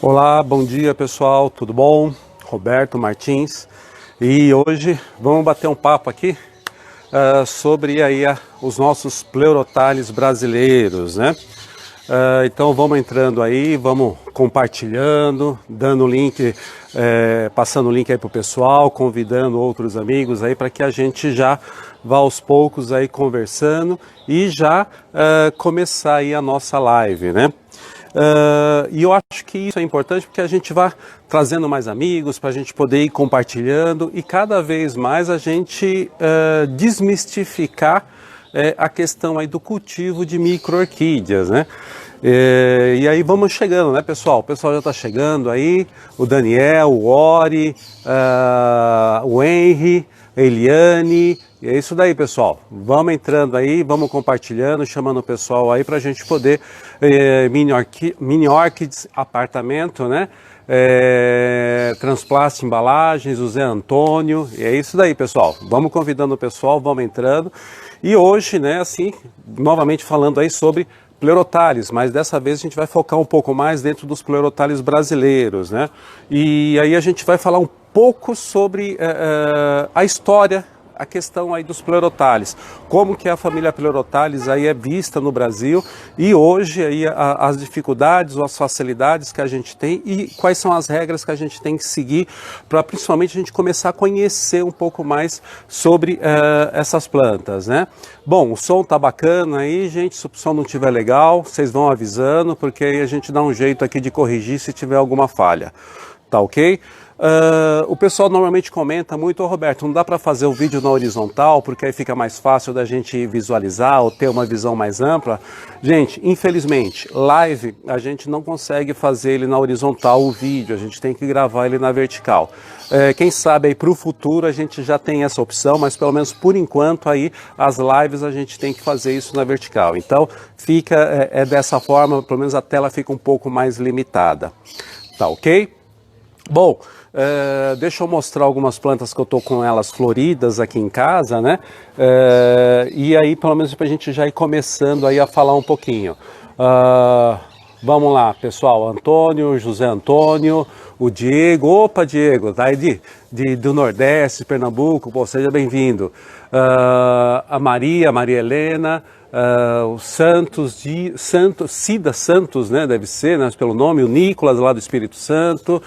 Olá, bom dia pessoal, tudo bom? Roberto Martins, e hoje vamos bater um papo aqui sobre aí os nossos Pleurothales brasileiros, né? Então vamos entrando aí, vamos compartilhando, dando link, passando o link aí pro pessoal, convidando outros amigos aí para que a gente já vá aos poucos aí conversando e já começar aí a nossa live, né? E eu acho que isso é importante porque a gente vai trazendo mais amigos para a gente poder ir compartilhando e cada vez mais a gente desmistificar a questão aí do cultivo de micro-orquídeas, né? E aí vamos chegando, né, pessoal? O pessoal já está chegando aí, o Daniel, o Ori, o Henry, a Eliane, e é isso daí, pessoal. Vamos entrando aí, vamos compartilhando, chamando o pessoal aí para a gente poder, Mini Orchids Apartamento, né? Transplast Embalagens, o Zé Antônio, e é isso daí, pessoal. Vamos convidando o pessoal, vamos entrando. E hoje, né, assim, novamente falando aí sobre Pleurothales, mas dessa vez a gente vai focar um pouco mais dentro dos Pleurothales brasileiros, né? E aí a gente vai falar um pouco sobre a história, a questão aí dos Pleurothales, como que a família Pleurothales aí é vista no Brasil e hoje aí as dificuldades ou as facilidades que a gente tem e quais são as regras que a gente tem que seguir para principalmente a gente começar a conhecer um pouco mais sobre essas plantas, né? Bom, o som tá bacana aí, gente, se o som não tiver legal, vocês vão avisando, porque aí a gente dá um jeito aqui de corrigir se tiver alguma falha, tá ok? O pessoal normalmente comenta muito, Roberto, não dá para fazer o vídeo na horizontal, porque aí fica mais fácil da gente visualizar ou ter uma visão mais ampla. Gente, infelizmente, live a gente não consegue fazer ele na horizontal, o vídeo, a gente tem que gravar ele na vertical. Quem sabe aí para o futuro a gente já tem essa opção, mas pelo menos por enquanto aí as lives a gente tem que fazer isso na vertical. Então fica dessa forma, pelo menos a tela fica um pouco mais limitada, tá ok? Bom, deixa eu mostrar algumas plantas que eu tô com elas floridas aqui em casa, né? E aí, pelo menos para a gente já ir começando aí a falar um pouquinho. Vamos lá, pessoal. Antônio, José Antônio, o Diego. Opa, Diego, tá aí do Nordeste, Pernambuco. Pô, seja bem-vindo. A Maria Helena. O Cida Santos, né, deve ser, né, pelo nome, o Nicolas lá do Espírito Santo,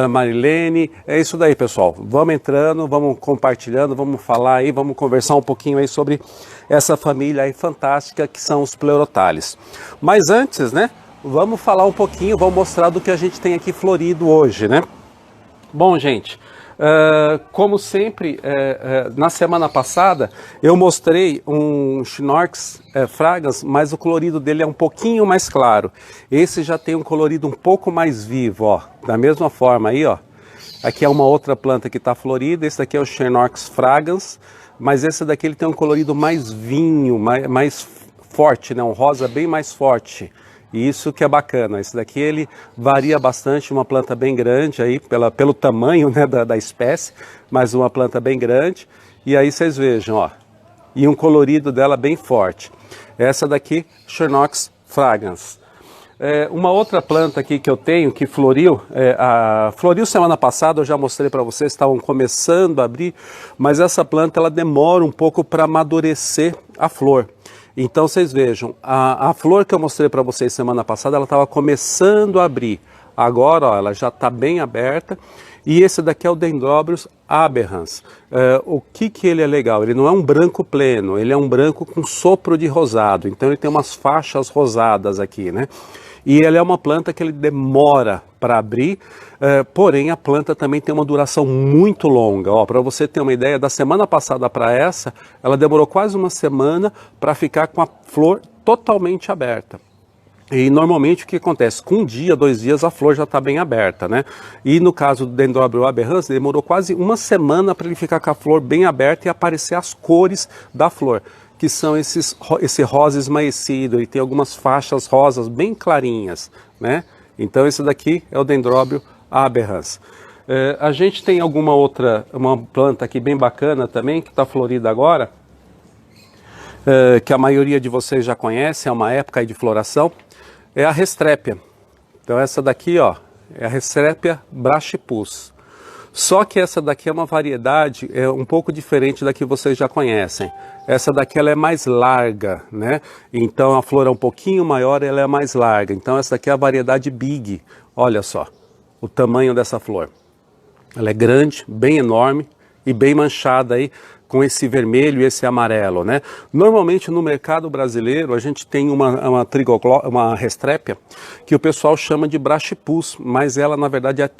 Marilene, é isso daí, pessoal. Vamos entrando, vamos compartilhando, vamos falar aí, vamos conversar um pouquinho aí sobre essa família aí fantástica que são os Pleurothales. Mas antes, né, vamos falar um pouquinho, vamos mostrar do que a gente tem aqui florido hoje, né? Bom, gente, como sempre, na semana passada eu mostrei um Schnorx fragrans, mas o colorido dele é um pouquinho mais claro. Esse já tem um colorido um pouco mais vivo, ó, da mesma forma aí, ó. Aqui é uma outra planta que está florida, esse daqui é o Schnorx fragrans, mas esse daqui ele tem um colorido mais vinho, mais forte, né? Um rosa bem mais forte. E isso que é bacana, esse daqui ele varia bastante, uma planta bem grande aí, pelo tamanho, né, da espécie, mas uma planta bem grande. E aí vocês vejam, ó, e um colorido dela bem forte. Essa daqui, Schnorx fragrans. Uma outra planta aqui que eu tenho, que floriu, floriu semana passada, eu já mostrei para vocês, estavam começando a abrir, mas essa planta ela demora um pouco para amadurecer a flor. Então vocês vejam, a flor que eu mostrei para vocês semana passada, ela estava começando a abrir. Agora, ó, ela já está bem aberta. E esse daqui é o Dendrobius aberrans. O que ele é legal? Ele não é um branco pleno, ele é um branco com sopro de rosado. Então ele tem umas faixas rosadas aqui, né? E ele é uma planta que ele demora para abrir, porém a planta também tem uma duração muito longa. Para você ter uma ideia, da semana passada para essa, ela demorou quase uma semana para ficar com a flor totalmente aberta. E normalmente o que acontece? Com um dia, 2 dias, a flor já está bem aberta, né? E no caso do Dendrobius aberrans, demorou quase uma semana para ele ficar com a flor bem aberta e aparecer as cores da flor, que são esse rosa esmaecido, e tem algumas faixas rosas bem clarinhas, né? Então esse daqui é o Dendrobius aberrans. A gente tem uma planta aqui bem bacana também, que está florida agora, que a maioria de vocês já conhece, é uma época aí de floração, é a Restrépia. Então essa daqui, ó, é a Restrepia brachipus. Só que essa daqui é uma variedade um pouco diferente da que vocês já conhecem. Essa daqui ela é mais larga, né? Então a flor é um pouquinho maior, ela é mais larga. Então essa daqui é a variedade Big. Olha só o tamanho dessa flor. Ela é grande, bem enorme e bem manchada aí com esse vermelho e esse amarelo, né? Normalmente no mercado brasileiro a gente tem uma Restrepia que o pessoal chama de brachipus, mas ela na verdade é a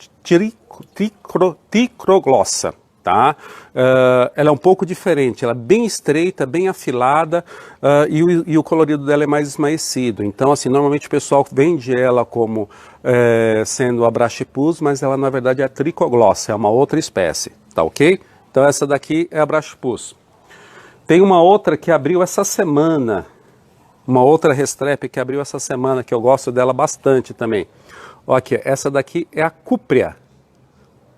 tricroglossa, tá? Ela é um pouco diferente, ela é bem estreita, bem afilada e o colorido dela é mais esmaecido. Então assim, normalmente o pessoal vende ela como sendo a brachipus, mas ela na verdade é a tricoglossa, é uma outra espécie, tá ok? Então essa daqui é a brachipus. Tem uma outra que abriu essa semana, uma outra Restrepia que abriu essa semana, que eu gosto dela bastante também. Olha aqui, essa daqui é a cúprea.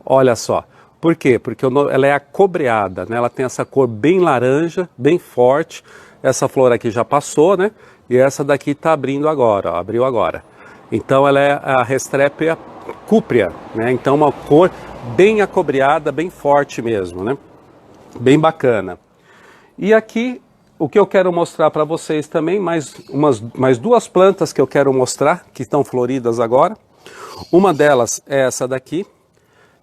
Olha só. Por quê? Porque ela é acobreada, né? Ela tem essa cor bem laranja, bem forte. Essa flor aqui já passou, né? E essa daqui está abrindo agora, ó, abriu agora. Então ela é a Restrepia cúprea, né? Então uma cor bem acobreada, bem forte mesmo, né? Bem bacana. E aqui o que eu quero mostrar para vocês também, mais duas plantas que eu quero mostrar, que estão floridas agora. Uma delas é essa daqui,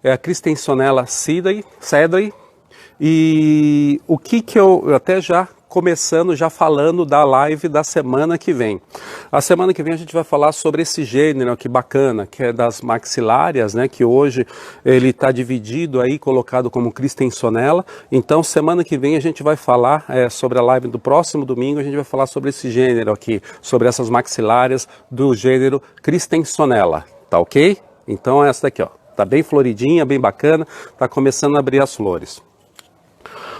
é a Christensonella cedri. E o que eu até já começando, já falando da live da semana que vem. A semana que vem a gente vai falar sobre esse gênero que bacana, que é das maxilárias, né? Que hoje ele está dividido aí, colocado como Christensonella. Então semana que vem a gente vai falar sobre a live do próximo domingo, a gente vai falar sobre esse gênero aqui, sobre essas maxilárias do gênero Christensonella, tá ok? Então essa daqui, ó, tá bem floridinha, bem bacana, tá começando a abrir as flores.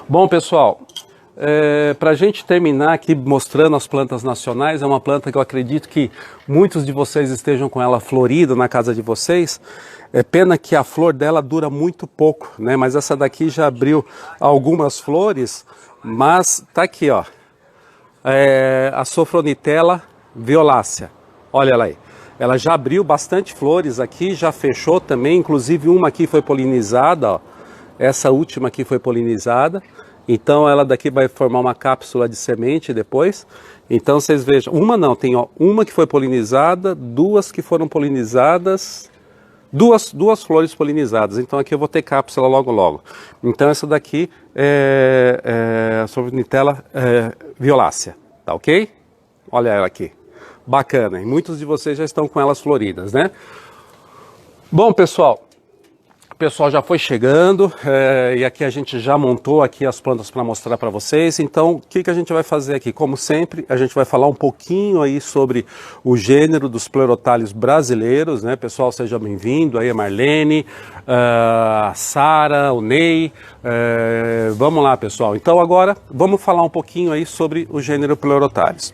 Bom, pessoal, para a gente terminar aqui mostrando as plantas nacionais, é uma planta que eu acredito que muitos de vocês estejam com ela florida na casa de vocês. É pena que a flor dela dura muito pouco, né? Mas essa daqui já abriu algumas flores, mas tá aqui, ó, a Sopronitella violacea. Olha ela aí. Ela já abriu bastante flores aqui, já fechou também, inclusive uma aqui foi polinizada, ó. Essa última aqui foi polinizada, então ela daqui vai formar uma cápsula de semente depois. Então vocês vejam, uma não, tem ó, uma que foi polinizada, duas que foram polinizadas, duas flores polinizadas. Então aqui eu vou ter cápsula logo logo. Então essa daqui é a Sopronitella violacea, tá ok? Olha ela aqui, bacana, e muitos de vocês já estão com elas floridas, né? Bom, pessoal, o pessoal já foi chegando e aqui a gente já montou aqui as plantas para mostrar para vocês. Então, o que a gente vai fazer aqui? Como sempre, a gente vai falar um pouquinho aí sobre o gênero dos Pleurothales brasileiros, né? Pessoal, seja bem-vindo aí, a Marlene, a Sara, o Ney. Vamos lá, pessoal. Então, agora, vamos falar um pouquinho aí sobre o gênero Pleurothales.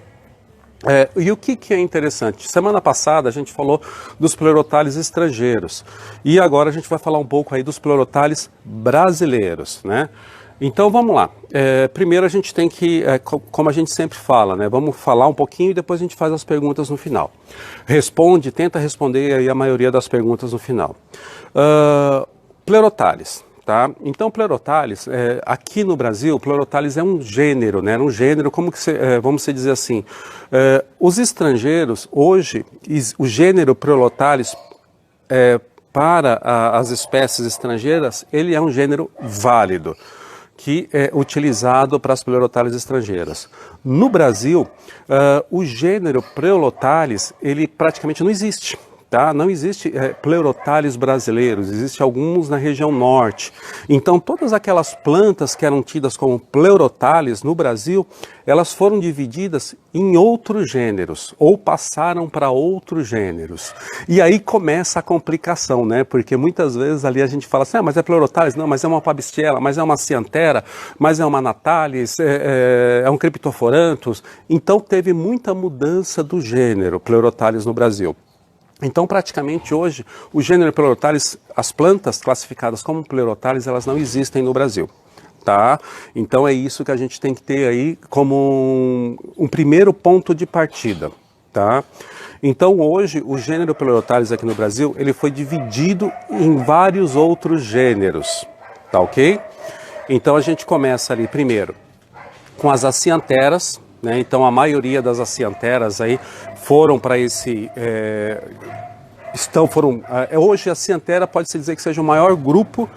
E o que é interessante? Semana passada a gente falou dos Pleurothales estrangeiros e agora a gente vai falar um pouco aí dos Pleurothales brasileiros, né? Então vamos lá. Primeiro a gente tem que, como a gente sempre fala, né? Vamos falar um pouquinho e depois a gente faz as perguntas no final. Tenta responder aí a maioria das perguntas no final. Pleurothales. Tá? Então, Pleurothales, aqui no Brasil, Pleurothales é um gênero, né? Um gênero, vamos dizer assim, os estrangeiros, hoje, o gênero Pleurothales, para as espécies estrangeiras, ele é um gênero válido, que é utilizado para as Pleurothales estrangeiras. No Brasil, o gênero Pleurothales, ele praticamente não existe. Tá? Não existe Pleurothales brasileiros, existe alguns na região norte. Então todas aquelas plantas que eram tidas como Pleurothales no Brasil, elas foram divididas em outros gêneros, ou passaram para outros gêneros. E aí começa a complicação, né? Porque muitas vezes ali a gente fala assim, mas é Pleurothales? Não, mas é uma Pabistiela, mas é uma Cyanthera, mas é uma Natalis, é um Cryptophoranthus. Então teve muita mudança do gênero Pleurothales no Brasil. Então, praticamente hoje, o gênero Pleurothales, as plantas classificadas como Pleurothales, elas não existem no Brasil, tá? Então é isso que a gente tem que ter aí como um primeiro ponto de partida, tá? Então hoje o gênero Pleurothales aqui no Brasil, ele foi dividido em vários outros gêneros, tá ok? Então a gente começa ali primeiro com as acianteras, né? Então a maioria das acianteras aí foram para esse... hoje a ciantera pode-se dizer que seja o maior grupo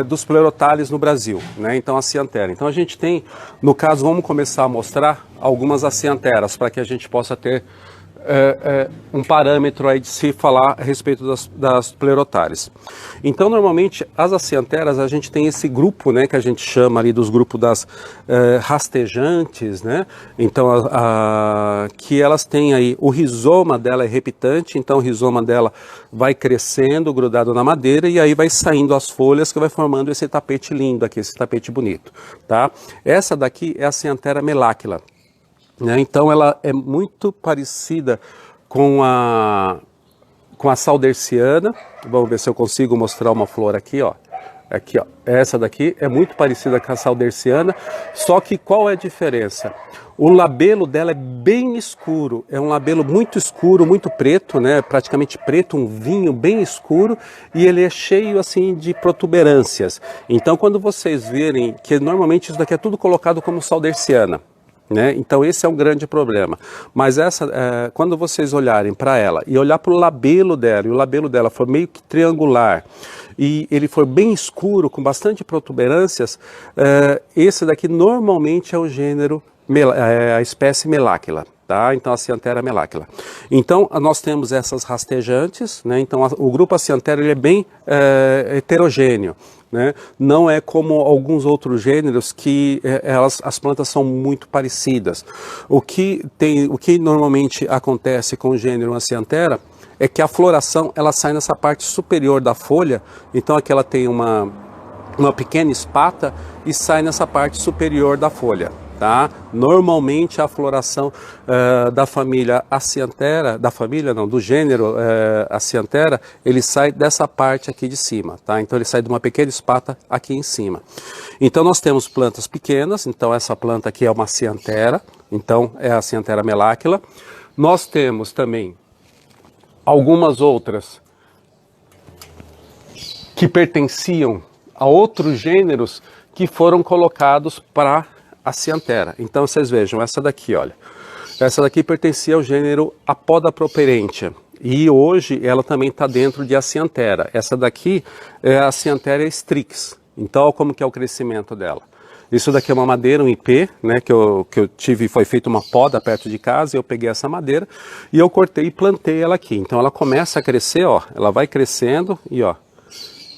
dos Pleurothales no Brasil, né? Então a ciantera. Então a gente tem, no caso, vamos começar a mostrar algumas acianteras para que a gente possa ter um parâmetro aí de se falar a respeito das Pleurothales. Então normalmente as acianteras a gente tem esse grupo, né, que a gente chama ali dos grupos das rastejantes, né? Então que elas têm aí, o rizoma dela é reptante, então o rizoma dela vai crescendo, grudado na madeira, e aí vai saindo as folhas que vai formando esse tapete lindo aqui, esse tapete bonito, tá? Essa daqui é a Acianthera melachila. Então ela é muito parecida com a sauderciana. Vamos ver se eu consigo mostrar uma flor aqui, ó. Aqui, ó. Essa daqui é muito parecida com a sauderciana, só que qual é a diferença? O labelo dela é bem escuro, é um labelo muito escuro, muito preto, né? Praticamente preto, um vinho bem escuro, e ele é cheio assim de protuberâncias. Então quando vocês verem que normalmente isso daqui é tudo colocado como sauderciana, né? Então esse é um grande problema, mas quando vocês olharem para ela e olhar para o labelo dela, e o labelo dela for meio que triangular, e ele for bem escuro, com bastante protuberâncias, esse daqui normalmente é o gênero, a espécie melachila. Tá? Então a Acianthera melachila. Então nós temos essas rastejantes, né? Então o grupo Acianthera ele é bem heterogêneo, né? Não é como alguns outros gêneros que as plantas são muito parecidas. O que normalmente acontece com o gênero Acianthera é que a floração ela sai nessa parte superior da folha, então aqui ela tem uma pequena espata e sai nessa parte superior da folha. Tá? Normalmente a floração da família Acianthera, do gênero Acianthera, ele sai dessa parte aqui de cima, tá? Então ele sai de uma pequena espata aqui em cima. Então nós temos plantas pequenas, então essa planta aqui é uma Acianthera, então é a Acianthera melachila. Nós temos também algumas outras que pertenciam a outros gêneros que foram colocados para Acianthera. Então vocês vejam, essa daqui, olha. Essa daqui pertencia ao gênero Apoda e hoje ela também está dentro de Acianthera. Essa daqui é a Acianthera strix. Então olha como que é o crescimento dela. Isso daqui é uma madeira, um IP, né, que eu tive, foi feita uma poda perto de casa, e eu peguei essa madeira e eu cortei e plantei ela aqui. Então ela começa a crescer, ó, ela vai crescendo e ó,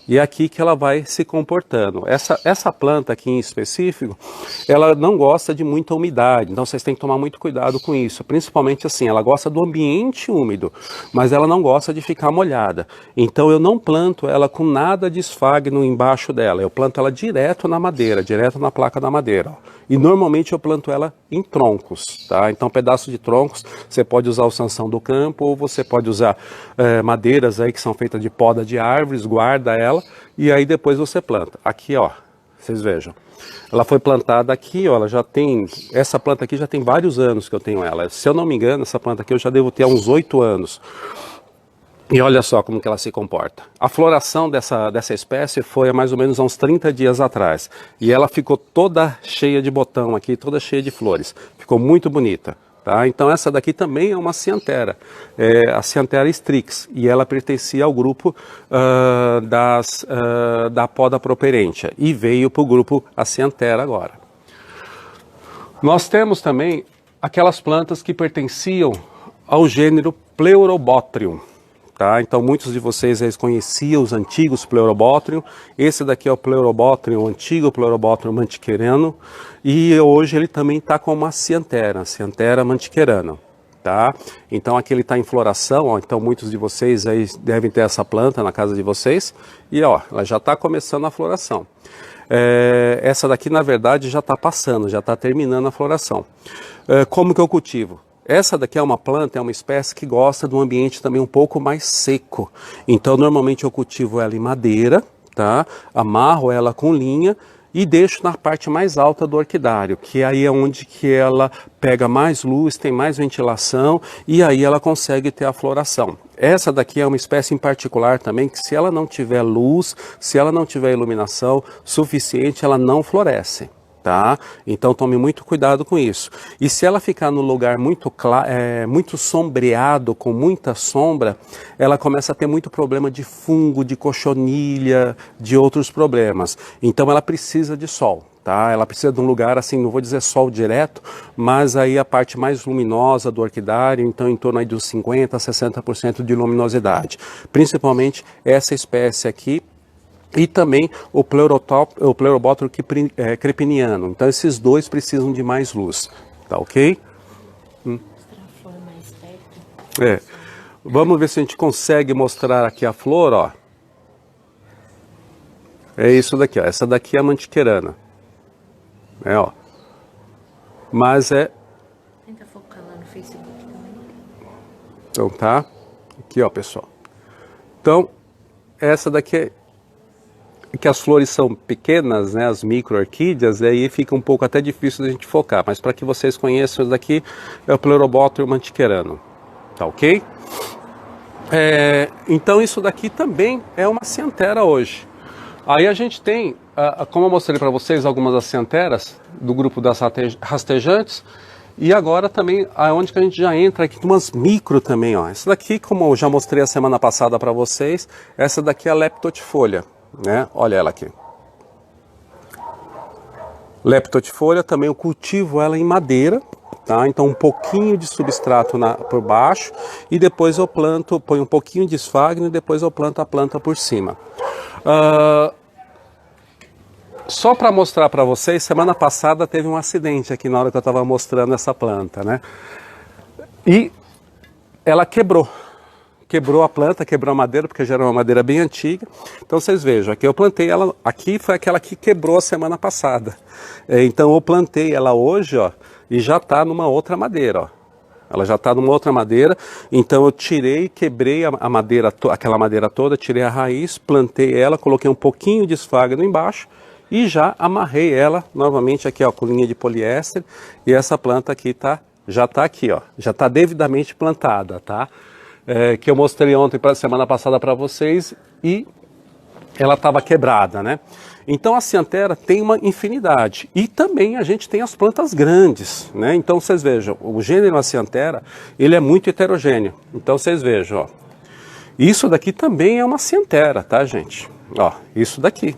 e é aqui que ela vai se comportando. Essa planta aqui em específico, ela não gosta de muita umidade, então vocês têm que tomar muito cuidado com isso. Principalmente assim, ela gosta do ambiente úmido, mas ela não gosta de ficar molhada. Então eu não planto ela com nada de esfagno embaixo dela, eu planto ela direto na madeira, direto na placa da madeira, ó. E normalmente eu planto ela em troncos, tá? Então pedaços de troncos, você pode usar o sanção do campo, ou você pode usar madeiras aí que são feitas de poda de árvores, guarda ela, e aí depois você planta. Aqui, ó, vocês vejam. Ela foi plantada aqui, ó, ela já tem, essa planta aqui já tem vários anos que eu tenho ela. Se eu não me engano, essa planta aqui eu já devo ter há uns 8 anos. E olha só como que ela se comporta. A floração dessa espécie foi há mais ou menos uns 30 dias atrás. E ela ficou toda cheia de botão aqui, toda cheia de flores. Ficou muito bonita. Tá? Então essa daqui também é uma Acianthera, a Acianthera strix, e ela pertencia ao grupo da Poda properentia e veio para o grupo Acianthera agora. Nós temos também aquelas plantas que pertenciam ao gênero Pleurobotrium. Tá? Então muitos de vocês conheciam os antigos Pleurobotrium. Esse daqui é o Pleurobotrium, o antigo Pleurobotrium mantiquerano, e hoje ele também está com uma Acianthera, Acianthera mantiquerana. Tá? Então aqui ele está em floração, ó, então muitos de vocês aí devem ter essa planta na casa de vocês, e ó, ela já está começando a floração. Essa daqui na verdade já está passando, já está terminando a floração. Como que eu cultivo? Essa daqui é uma planta, é uma espécie que gosta de um ambiente também um pouco mais seco. Então normalmente eu cultivo ela em madeira, tá? Amarro ela com linha e deixo na parte mais alta do orquidário, que aí é onde que ela pega mais luz, tem mais ventilação e aí ela consegue ter a floração. Essa daqui é uma espécie em particular também que se ela não tiver luz, se ela não tiver iluminação suficiente, ela não floresce. Tá? Então tome muito cuidado com isso. E se ela ficar no lugar muito sombreado, com muita sombra, ela começa a ter muito problema de fungo, de cochonilha, de outros problemas. Então ela precisa de sol. Tá? Ela precisa de um lugar assim, não vou dizer sol direto, mas aí a parte mais luminosa do orquidário, então em torno aí dos 50% a 60% de luminosidade. Principalmente essa espécie aqui, e também o Pleurobótero crepiniano. Então esses dois precisam de mais luz, tá ok? Vamos ver se a gente consegue mostrar aqui a flor, ó. É isso daqui, ó. Essa daqui é a mantiqueirana. Ó. Mas é... Tenta focar lá no Facebook também. Então tá. Aqui, ó, pessoal. Então, essa daqui é... que as flores são pequenas, né, as micro-orquídeas, aí fica um pouco até difícil de a gente focar, mas para que vocês conheçam, isso daqui é o Pleurobótero mantiqueirano, tá ok? Então isso daqui também é uma ciantera hoje. Aí a gente tem, como eu mostrei para vocês, algumas das cianteras do grupo das rastejantes, e agora também, aonde que a gente já entra aqui, umas micro também, ó. Essa daqui, como eu já mostrei a semana passada para vocês, essa daqui é a leptotifolha. Né? Olha ela aqui. Leptotifolha, também eu cultivo ela em madeira, tá? Então um pouquinho de substrato por baixo e depois eu planto, ponho um pouquinho de esfagno e depois eu planto a planta por cima. Só para mostrar para vocês, semana passada teve um acidente aqui na hora que eu estava mostrando essa planta, né? E ela quebrou. Quebrou a planta, quebrou a madeira, porque já era uma madeira bem antiga. Então vocês vejam, aqui eu plantei ela, aqui foi aquela que quebrou a semana passada. Então eu plantei ela hoje, ó, e já está numa outra madeira, ó. Ela já está numa outra madeira, então eu tirei, quebrei a madeira, aquela madeira toda, tirei a raiz, plantei ela, coloquei um pouquinho de esfagno embaixo e já amarrei ela novamente aqui, ó, com linha de poliéster. E essa planta aqui já está aqui, ó, já está devidamente plantada, tá? Que eu mostrei ontem, semana passada para vocês, e ela estava quebrada, né? Então a ciantera tem uma infinidade, e também a gente tem as plantas grandes, né? Então vocês vejam, o gênero ciantera, ele é muito heterogêneo. Então vocês vejam, ó, isso daqui também é uma ciantera, tá, gente? Ó, isso daqui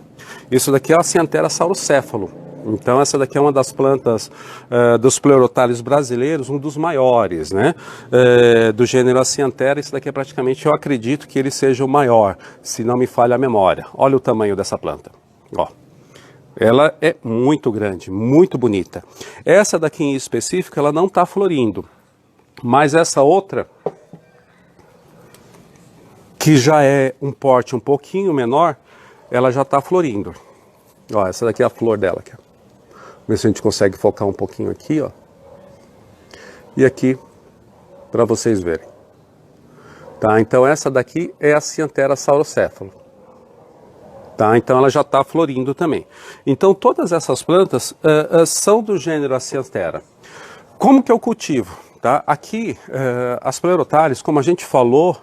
é a ciantera saurocéfalo. Então essa daqui é uma das plantas dos pleurotálios brasileiros, um dos maiores, né? Do gênero Acianthera, esse daqui é praticamente, eu acredito que ele seja o maior, se não me falha a memória. Olha o tamanho dessa planta, ó. Ela é muito grande, muito bonita. Essa daqui em específico, ela não está florindo, mas essa outra, que já é um porte um pouquinho menor, ela já está florindo. Ó, essa daqui é a flor dela, aqui. Ver se a gente consegue focar um pouquinho aqui, ó. E aqui, para vocês verem. Tá, então essa daqui é a Cianthera saurocéfalo. Tá, então ela já está florindo também. Então todas essas plantas são do gênero Acianthera. Como que eu cultivo? Tá? Aqui, as pleurotálias, como a gente falou,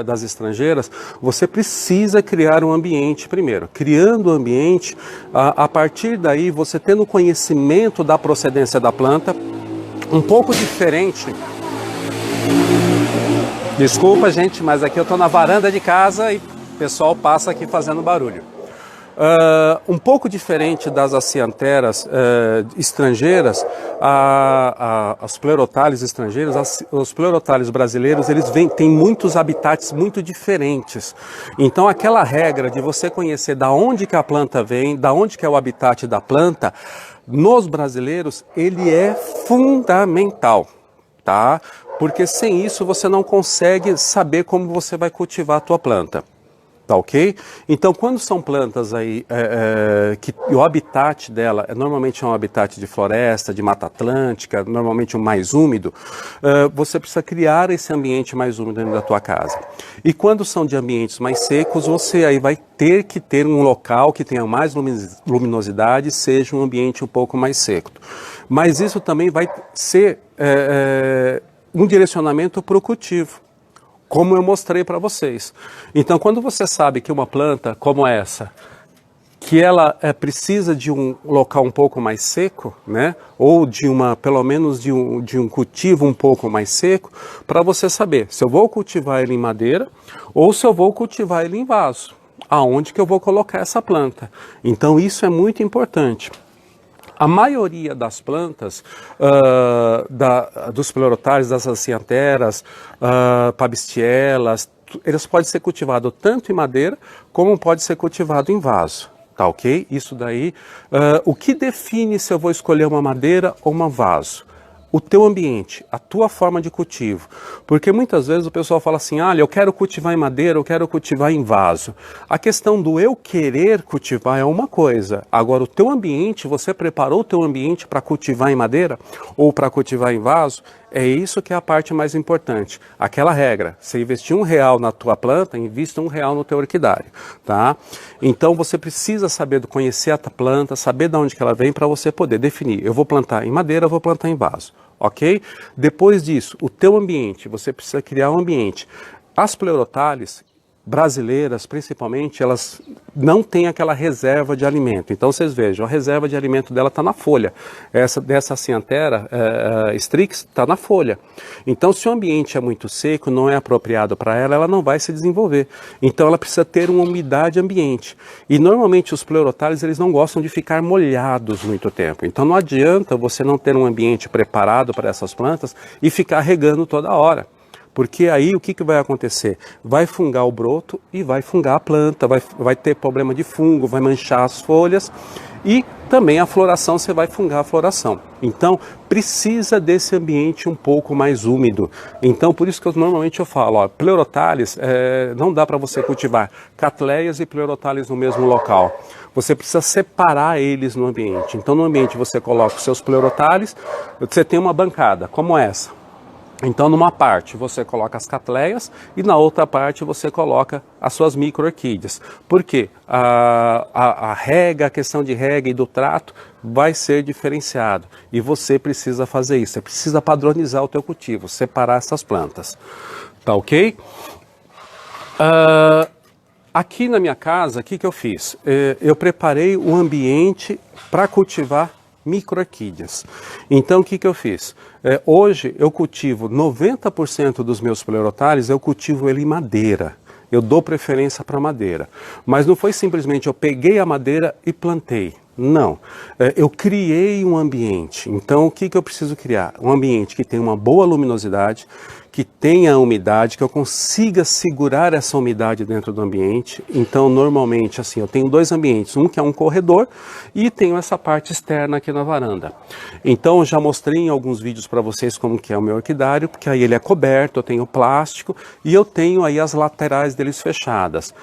das estrangeiras, você precisa criar um ambiente primeiro. Criando o ambiente, a partir daí, você tendo conhecimento da procedência da planta, um pouco diferente. Desculpa, gente, mas aqui eu estou na varanda de casa e o pessoal passa aqui fazendo barulho. Um pouco diferente das acianteras estrangeiras, as pleurotálias estrangeiras, os pleurotálios brasileiros, eles têm muitos habitats muito diferentes. Então aquela regra de você conhecer da onde que a planta vem, da onde que é o habitat da planta, nos brasileiros ele é fundamental, tá? Porque sem isso você não consegue saber como você vai cultivar a tua planta. Tá ok? Então, quando são plantas aí, que o habitat dela normalmente é um habitat de floresta, de mata atlântica, normalmente um mais úmido, você precisa criar esse ambiente mais úmido dentro da tua casa. E quando são de ambientes mais secos, você aí vai ter que ter um local que tenha mais luminosidade, seja um ambiente um pouco mais seco. Mas isso também vai ser um direcionamento para o cultivo, como eu mostrei para vocês. Então, quando você sabe que uma planta como essa, que ela precisa de um local um pouco mais seco, né? Ou de pelo menos de um cultivo um pouco mais seco, para você saber se eu vou cultivar ele em madeira ou se eu vou cultivar ele em vaso. Aonde que eu vou colocar essa planta? Então, isso é muito importante. A maioria das plantas, dos pleurotários, das acianteras, pabstielas, eles podem ser cultivados tanto em madeira como pode ser cultivado em vaso, tá ok? Isso daí, o que define se eu vou escolher uma madeira ou um vaso? O teu ambiente, a tua forma de cultivo. Porque muitas vezes o pessoal fala assim, olha, eu quero cultivar em madeira, eu quero cultivar em vaso. A questão do eu querer cultivar é uma coisa. Agora, o teu ambiente, você preparou o teu ambiente para cultivar em madeira ou para cultivar em vaso? É isso que é a parte mais importante. Aquela regra, você investir R$1 na tua planta, invista R$1 no teu orquidário, tá? Então você precisa saber conhecer a planta, saber de onde que ela vem para você poder definir. Eu vou plantar em madeira, eu vou plantar em vaso, ok? Depois disso, o teu ambiente, você precisa criar um ambiente. As pleurotális brasileiras, principalmente, elas não têm aquela reserva de alimento. Então, vocês vejam, a reserva de alimento dela está na folha. Dessa Acianthera strix está na folha. Então, se o ambiente é muito seco, não é apropriado para ela, ela não vai se desenvolver. Então, ela precisa ter uma umidade ambiente. E, normalmente, os pleurotálios, eles não gostam de ficar molhados muito tempo. Então, não adianta você não ter um ambiente preparado para essas plantas e ficar regando toda hora. Porque aí o que vai acontecer? Vai fungar o broto e vai fungar a planta, vai ter problema de fungo, vai manchar as folhas e também a floração, você vai fungar a floração. Então, precisa desse ambiente um pouco mais úmido. Então, por isso que normalmente eu falo, ó, pleurotális, não dá para você cultivar catleias e pleurotális no mesmo local. Você precisa separar eles no ambiente. Então, no ambiente você coloca os seus pleurotális, você tem uma bancada como essa. Então, numa parte você coloca as catleias e na outra parte você coloca as suas micro-orquídeas. Por quê? A questão de rega e do trato vai ser diferenciado. E você precisa fazer isso, você precisa padronizar o teu cultivo, separar essas plantas. Tá ok? Aqui na minha casa, o que eu fiz? Eu preparei um ambiente para cultivar micro-orquídeas. Então, o que eu fiz? Hoje, eu cultivo 90% dos meus pleurotários, eu cultivo ele em madeira. Eu dou preferência para madeira. Mas não foi simplesmente eu peguei a madeira e plantei. Não. Eu criei um ambiente. Então, o que eu preciso criar? Um ambiente que tenha uma boa luminosidade, que tenha umidade, que eu consiga segurar essa umidade dentro do ambiente. Então, normalmente, assim, eu tenho dois ambientes. Um que é um corredor e tenho essa parte externa aqui na varanda. Então, eu já mostrei em alguns vídeos para vocês como que é o meu orquidário, porque aí ele é coberto, eu tenho plástico e eu tenho aí as laterais deles fechadas.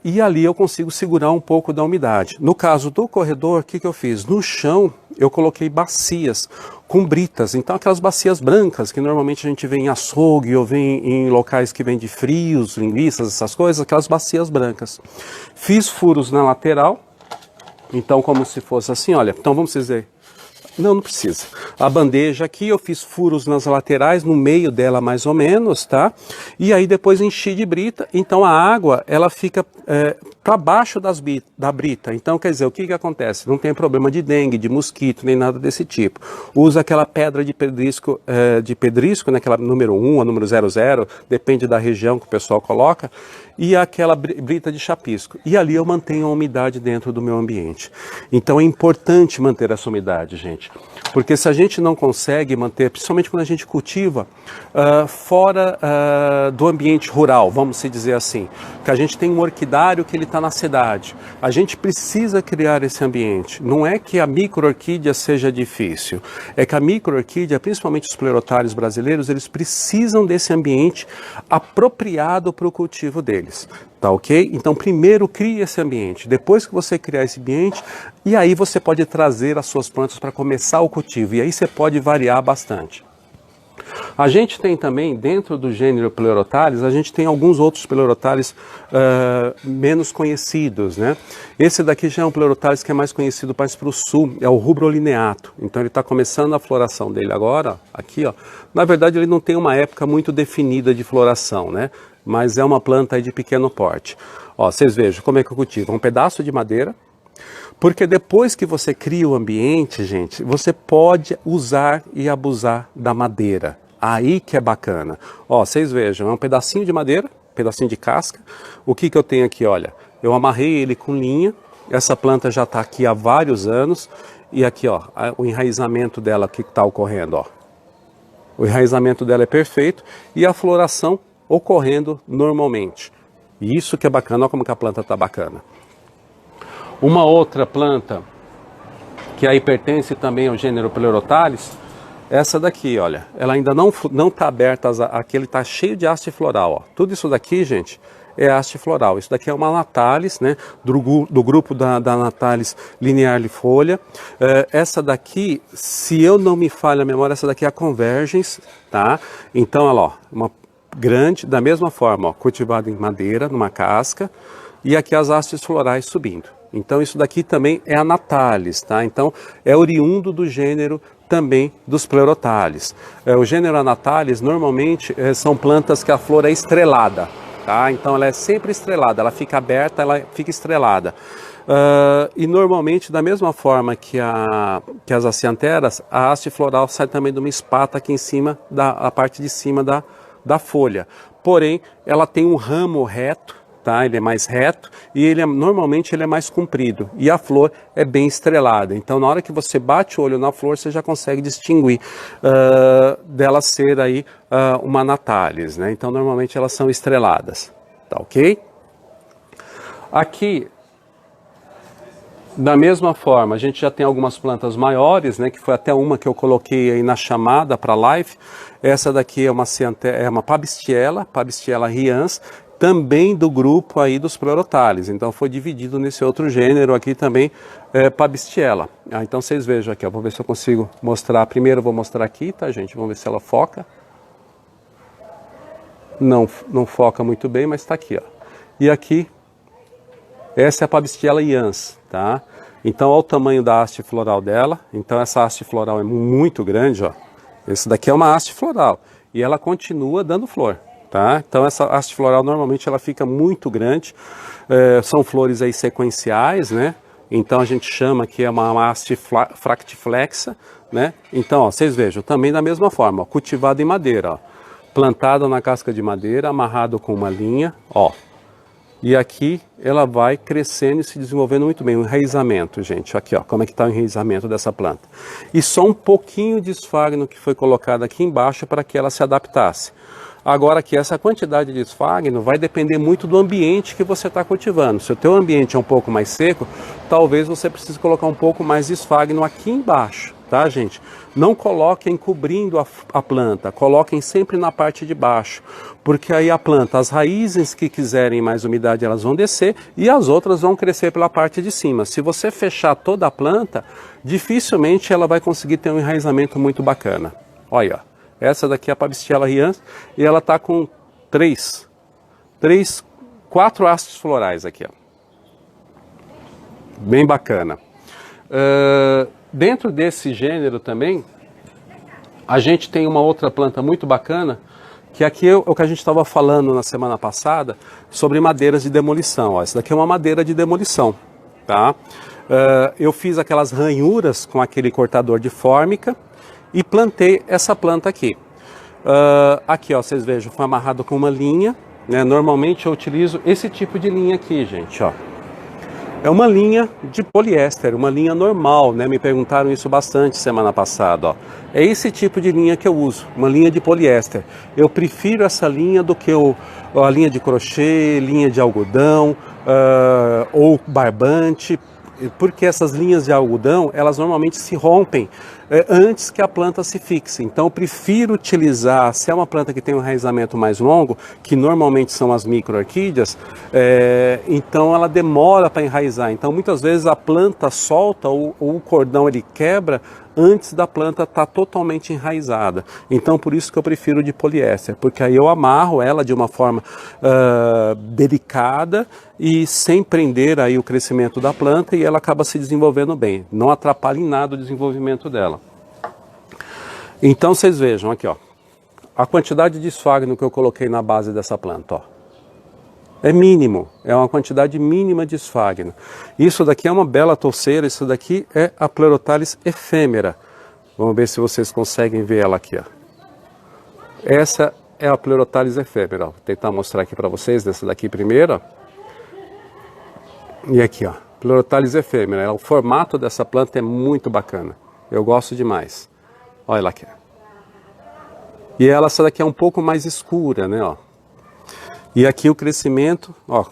E ali eu consigo segurar um pouco da umidade. No caso do corredor, o que eu fiz? No chão, eu coloquei bacias com britas. Então, aquelas bacias brancas que normalmente a gente vê em açougue ou vê em locais que vendem frios, linguiças, essas coisas, aquelas bacias brancas. Fiz furos na lateral. Então, como se fosse assim, olha, então vamos dizer... Não precisa. A bandeja aqui, eu fiz furos nas laterais, no meio dela mais ou menos, tá? E aí depois enchi de brita, então a água, ela fica para baixo da brita. Então, quer dizer, o que acontece? Não tem problema de dengue, de mosquito, nem nada desse tipo. Usa aquela pedra de pedrisco, né? Aquela número 1, a número 00, depende da região que o pessoal coloca, e aquela brita de chapisco. E ali eu mantenho a umidade dentro do meu ambiente. Então é importante manter essa umidade, gente. Porque se a gente não consegue manter, principalmente quando a gente cultiva fora do ambiente rural, vamos se dizer assim, que a gente tem um orquidário que ele está na cidade, a gente precisa criar esse ambiente. Não é que a micro-orquídea seja difícil, é que a micro-orquídea, principalmente os pleurotários brasileiros, eles precisam desse ambiente apropriado para o cultivo deles. Tá ok? Então primeiro crie esse ambiente, depois que você criar esse ambiente, e aí você pode trazer as suas plantas para começar o cultivo, e aí você pode variar bastante. A gente tem também, dentro do gênero Pleurothales, a gente tem alguns outros Pleurothales menos conhecidos, né? Esse daqui já é um Pleurothales que é mais conhecido mais para o sul, é o Rubrolineato. Então ele está começando a floração dele agora, aqui ó. Na verdade ele não tem uma época muito definida de floração, né? Mas é uma planta aí de pequeno porte. Ó, vocês vejam como é que eu cultivo. Um pedaço de madeira, porque depois que você cria o ambiente, gente, você pode usar e abusar da madeira. Aí que é bacana. Ó, vocês vejam, é um pedacinho de madeira, pedacinho de casca. O que eu tenho aqui, olha, eu amarrei ele com linha. Essa planta já está aqui há vários anos. E aqui, ó, o enraizamento dela, o que está ocorrendo, ó. O enraizamento dela é perfeito e a floração ocorrendo normalmente. E isso que é bacana, olha como que a planta está bacana. Uma outra planta que aí pertence também ao gênero Pleurothales, essa daqui, olha, ela ainda não está aberta, aqui ele está cheio de haste floral, ó. Tudo isso daqui, gente, é haste floral. Isso daqui é uma Natalis, né, do grupo da Natalis linear-folha. Essa daqui, se eu não me falha a memória, essa daqui é a Convergence, tá? Então, olha lá, uma grande, da mesma forma, ó, cultivada em madeira, numa casca, e aqui as hastes florais subindo. Então isso daqui também é a Natalis, tá? Então é oriundo do gênero também dos Pleurothales. O gênero Anatalis normalmente são plantas que a flor é estrelada, tá? Então ela é sempre estrelada, ela fica aberta, ela fica estrelada. E normalmente, da mesma forma que as acianteras, a haste floral sai também de uma espata aqui em cima, a parte de cima da folha. Porém, ela tem um ramo reto, tá? Ele é mais reto e normalmente ele é mais comprido. E a flor é bem estrelada. Então, na hora que você bate o olho na flor, você já consegue distinguir dela ser aí uma Natalis, né? Então, normalmente elas são estreladas, tá ok? Aqui, da mesma forma, a gente já tem algumas plantas maiores, né, que foi até uma que eu coloquei aí na chamada para live. Essa daqui é uma Pabistiella rians, também do grupo aí dos Pleurothales. Então foi dividido nesse outro gênero aqui também, Pabistiella. Então vocês vejam aqui, ó, vou ver se eu consigo mostrar. Primeiro eu vou mostrar aqui, tá, gente? Vamos ver se ela foca. Não foca muito bem, mas está aqui, ó. E aqui, essa é a Pabistiella rians, tá? Então olha o tamanho da haste floral dela. Então essa haste floral é muito grande, ó. Esse daqui é uma haste floral e ela continua dando flor, tá? Então essa haste floral normalmente ela fica muito grande. São flores aí sequenciais, né? Então a gente chama que é uma haste fractiflexa, né? Então, ó, vocês vejam, também da mesma forma, ó, cultivada em madeira, ó, plantada na casca de madeira, amarrado com uma linha, ó. E aqui ela vai crescendo e se desenvolvendo muito bem. O enraizamento, gente, aqui ó, como é que está o enraizamento dessa planta. E só um pouquinho de esfagno que foi colocado aqui embaixo para que ela se adaptasse. Agora que essa quantidade de esfagno vai depender muito do ambiente que você está cultivando. Se o teu ambiente é um pouco mais seco, talvez você precise colocar um pouco mais de esfagno aqui embaixo, tá, gente? Não coloquem cobrindo a planta, coloquem sempre na parte de baixo, porque aí a planta, as raízes que quiserem mais umidade, elas vão descer e as outras vão crescer pela parte de cima. Se você fechar toda a planta, dificilmente ela vai conseguir ter um enraizamento muito bacana. Olha, essa daqui é a Pabistiella rians e ela está com 4 hastes florais aqui, ó. Bem bacana. Dentro desse gênero também, a gente tem uma outra planta muito bacana, que aqui é o que a gente estava falando na semana passada, sobre madeiras de demolição. Ó, essa daqui é uma madeira de demolição, tá? Eu fiz aquelas ranhuras com aquele cortador de fórmica e plantei essa planta aqui. Aqui, ó, vocês vejam, foi amarrado com uma linha, né? Normalmente eu utilizo esse tipo de linha aqui, gente, ó. É uma linha de poliéster, uma linha normal, né? Me perguntaram isso bastante semana passada, ó. É esse tipo de linha que eu uso, uma linha de poliéster. Eu prefiro essa linha do que a linha de crochê, linha de algodão ou barbante. porque essas linhas de algodão, elas normalmente se rompem antes que a planta se fixe. Então eu prefiro utilizar, se é uma planta que tem um enraizamento mais longo, que normalmente são as micro-orquídeas, então ela demora para enraizar. Então muitas vezes a planta solta, ou o cordão ele quebra antes da planta estar totalmente enraizada. Então por isso que eu prefiro de poliéster, porque aí eu amarro ela de uma forma delicada e sem prender aí o crescimento da planta, e ela acaba se desenvolvendo bem. Não atrapalha em nada o desenvolvimento dela. Então vocês vejam aqui, ó, a quantidade de esfagno que eu coloquei na base dessa planta, ó. É mínimo, é uma quantidade mínima de esfagno. Isso daqui é uma bela touceira, isso daqui é a Pleurothales efêmera. Vamos ver se vocês conseguem ver ela aqui, ó. Essa é a Pleurothales efêmera, ó. Vou tentar mostrar aqui para vocês, dessa daqui primeiro, ó. E aqui, ó, Pleurothales efêmera. O formato dessa planta é muito bacana, eu gosto demais. Olha ela aqui. E essa daqui é um pouco mais escura, né, ó. E aqui o crescimento, ó,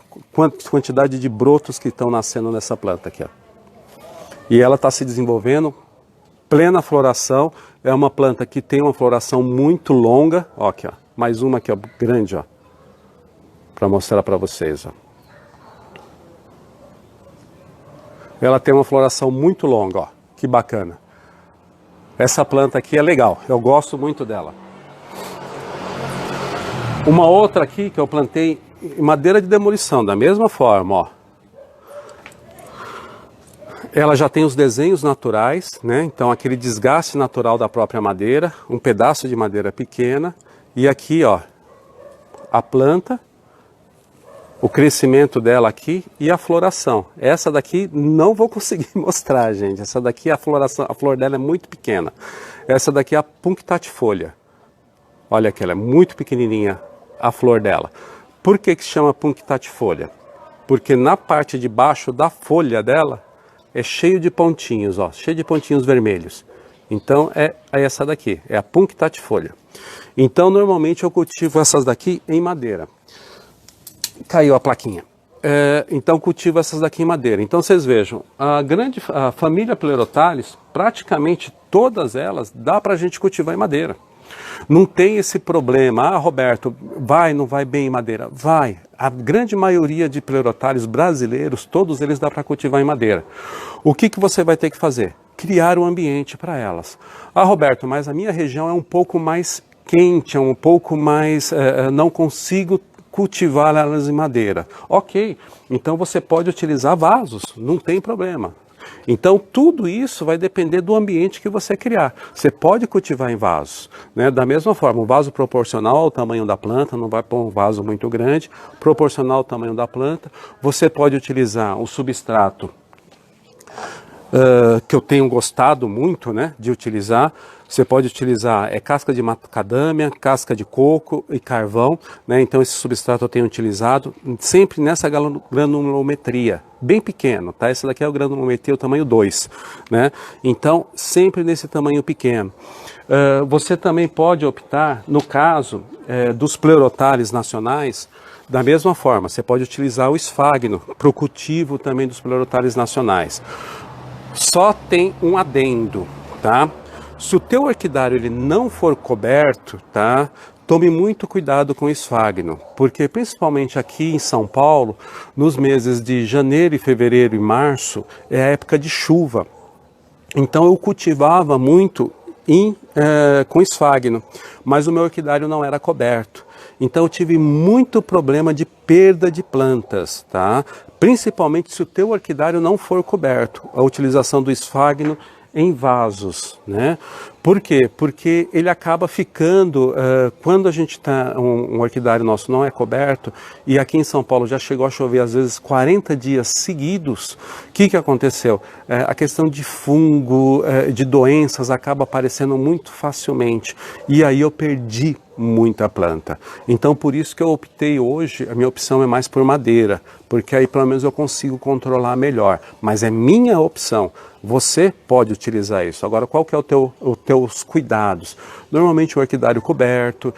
quantidade de brotos que estão nascendo nessa planta aqui, ó. E ela está se desenvolvendo, plena floração. É uma planta que tem uma floração muito longa, ó, aqui, ó. Mais uma aqui, ó, grande, ó, para mostrar para vocês, ó. Ela tem uma floração muito longa, ó, que bacana. Essa planta aqui é legal, eu gosto muito dela. Uma outra aqui que eu plantei em madeira de demolição, da mesma forma, ó. Ela já tem os desenhos naturais, né? Então aquele desgaste natural da própria madeira, um pedaço de madeira pequena. E aqui, ó, a planta, o crescimento dela aqui e a floração. Essa daqui não vou conseguir mostrar, gente. Essa daqui, a floração, a flor dela é muito pequena. Essa daqui é a punctatifolia. Olha aqui, ela é muito pequenininha, a flor dela. Por que se chama punctatifolia? Porque na parte de baixo da folha dela é cheio de pontinhos, ó, cheio de pontinhos vermelhos. Então é essa daqui, é a punctatifolia. Então normalmente eu cultivo essas daqui em madeira. Caiu a plaquinha. Então cultivo essas daqui em madeira. Então vocês vejam, a família Pleurothales, praticamente todas elas dá para a gente cultivar em madeira. Não tem esse problema, ah, Roberto, não vai bem em madeira? Vai. A grande maioria de Pleurothales brasileiros, todos eles dá para cultivar em madeira. O que você vai ter que fazer? Criar um ambiente para elas. Ah, Roberto, mas a minha região é um pouco mais quente, é um pouco mais, não consigo cultivar elas em madeira. Ok, então você pode utilizar vasos, não tem problema. Então tudo isso vai depender do ambiente que você criar. Você pode cultivar em vasos, né? Da mesma forma, um vaso proporcional ao tamanho da planta, não vai pôr um vaso muito grande, proporcional ao tamanho da planta. Você pode utilizar um substrato que eu tenho gostado muito, né, de utilizar. Você pode utilizar casca de macadâmia, casca de coco e carvão, né? Então esse substrato eu tenho utilizado sempre nessa granulometria, bem pequeno, tá? Esse daqui é o granulometria, o tamanho 2, né? Então sempre nesse tamanho pequeno. Você também pode optar, no caso dos Pleurothales nacionais, da mesma forma, você pode utilizar o esfagno para o cultivo também dos Pleurothales nacionais. Só tem um adendo, tá? Se o teu orquidário ele não for coberto, tá? Tome muito cuidado com o esfagno, porque principalmente aqui em São Paulo, nos meses de janeiro e fevereiro e março, é a época de chuva. Então eu cultivava muito com esfagno, mas o meu orquidário não era coberto. Então eu tive muito problema de perda de plantas, tá? Principalmente se o teu orquidário não for coberto, a utilização do esfagno em vasos, né? Por quê? Porque ele acaba ficando, quando a gente um orquidário nosso não é coberto, e aqui em São Paulo já chegou a chover às vezes 40 dias seguidos, o que aconteceu? A questão de fungo, de doenças acaba aparecendo muito facilmente, e aí eu perdi muita planta. Então por isso que eu optei hoje, a minha opção é mais por madeira, porque aí pelo menos eu consigo controlar melhor, mas é minha opção. Você pode utilizar isso. Agora, qual que é o teu os cuidados? Normalmente o orquidário coberto,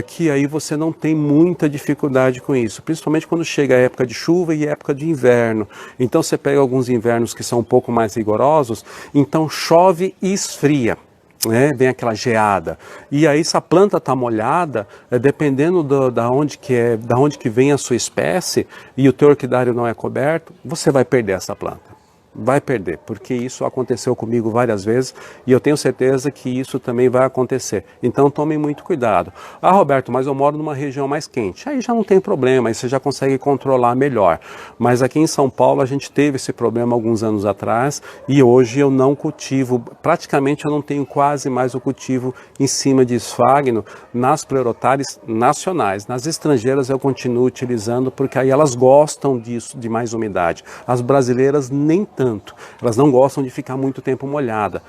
que aí você não tem muita dificuldade com isso, principalmente quando chega a época de chuva e época de inverno. Então você pega alguns invernos que são um pouco mais rigorosos, então chove e esfria. Vem aquela geada, e aí se a planta está molhada, dependendo da onde que vem a sua espécie e o teu orquidário não é coberto, você vai perder essa planta. Vai perder, porque isso aconteceu comigo várias vezes e eu tenho certeza que isso também vai acontecer. Então tomem muito cuidado. Ah, Roberto, mas eu moro numa região mais quente. Aí já não tem problema, aí você já consegue controlar melhor. Mas aqui em São Paulo a gente teve esse problema alguns anos atrás e hoje eu não cultivo, praticamente eu não tenho quase mais o cultivo em cima de esfagno nas Pleurotalis nacionais. Nas estrangeiras eu continuo utilizando porque aí elas gostam disso, de mais umidade. As brasileiras nem tanto. Elas não gostam de ficar muito tempo molhada.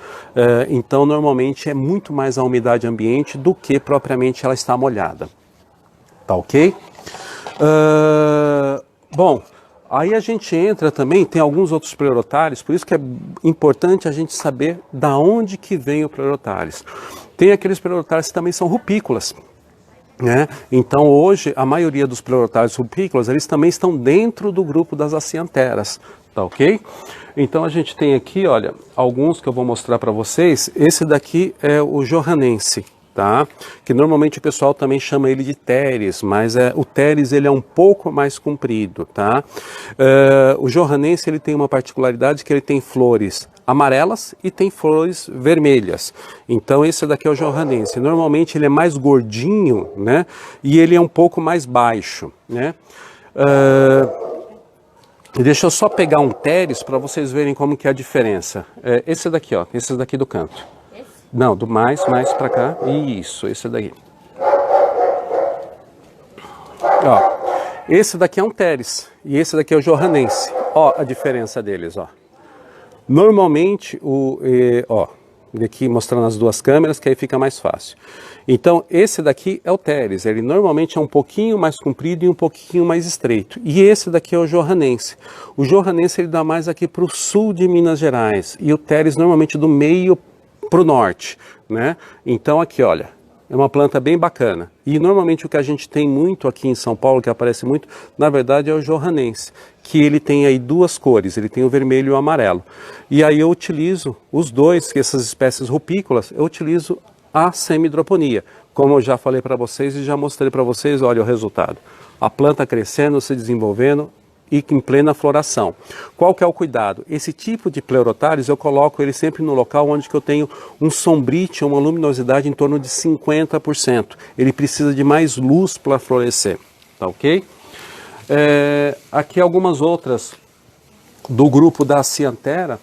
Então, normalmente, é muito mais a umidade ambiente do que propriamente ela está molhada. Tá ok? Bom, aí a gente entra também, tem alguns outros Pleurotalis, por isso que é importante a gente saber da onde que vem o Pleurotalis. Tem aqueles Pleurotalis que também são rupícolas. Então hoje a maioria dos Pleurotalis rupícolas, eles também estão dentro do grupo das acianteras, tá ok? Então a gente tem aqui, olha, alguns que eu vou mostrar para vocês. Esse daqui é o Johannense, tá? Que normalmente o pessoal também chama ele de Teres, mas o Teres ele é um pouco mais comprido, tá? O Johannense ele tem uma particularidade que ele tem flores amarelas e tem flores vermelhas. Então esse daqui é o Johannense. Normalmente ele é mais gordinho, né? E ele é um pouco mais baixo, né? Deixa eu só pegar um Teres para vocês verem como que é a diferença. Esse daqui, ó, esse daqui do canto. Não, do mais para cá. Isso, esse daqui. Ó, esse daqui é um Teres e esse daqui é o Johannense. Ó, a diferença deles, ó. Normalmente, aqui mostrando as duas câmeras, que aí fica mais fácil. Então, esse daqui é o Teres, ele normalmente é um pouquinho mais comprido e um pouquinho mais estreito. E esse daqui é o Johannense. O Johannense ele dá mais aqui para o sul de Minas Gerais e o Teres normalmente do meio para o norte, né? Então aqui, olha, é uma planta bem bacana. E normalmente o que a gente tem muito aqui em São Paulo, que aparece muito, na verdade é o Johannense, que ele tem aí duas cores, ele tem o vermelho e o amarelo. E aí eu utilizo os dois, que essas espécies rupícolas, eu utilizo a semidroponia. Como eu já falei para vocês e já mostrei para vocês, olha o resultado. A planta crescendo, se desenvolvendo e em plena floração. Qual que é o cuidado? Esse tipo de Pleurotalis eu coloco ele sempre no local onde que eu tenho um sombrite, uma luminosidade em torno de 50%. Ele precisa de mais luz para florescer, tá ok? Aqui algumas outras do grupo da Acianthera.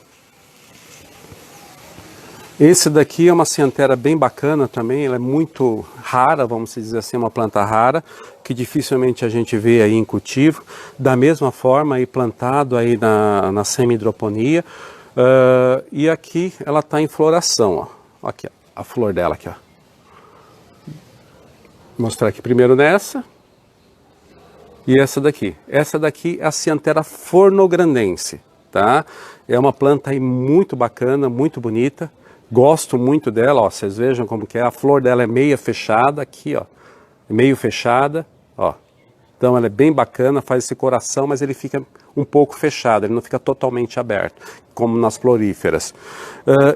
Esse daqui é uma Acianthera bem bacana também, ela é muito rara, vamos dizer assim, uma planta rara, que dificilmente a gente vê aí em cultivo. Da mesma forma, aí plantado aí na semi-hidroponia. E aqui ela está em floração, ó. Aqui, ó, a flor dela aqui, ó. Vou mostrar aqui primeiro nessa. E essa daqui. Essa daqui é a Acianthera fornograndense, tá? É uma planta aí muito bacana, muito bonita. Gosto muito dela, ó, vocês vejam como que é. A flor dela é meia fechada aqui, ó. Meio fechada, ó. Então ela é bem bacana, faz esse coração, mas ele fica um pouco fechado, ele não fica totalmente aberto, como nas floríferas.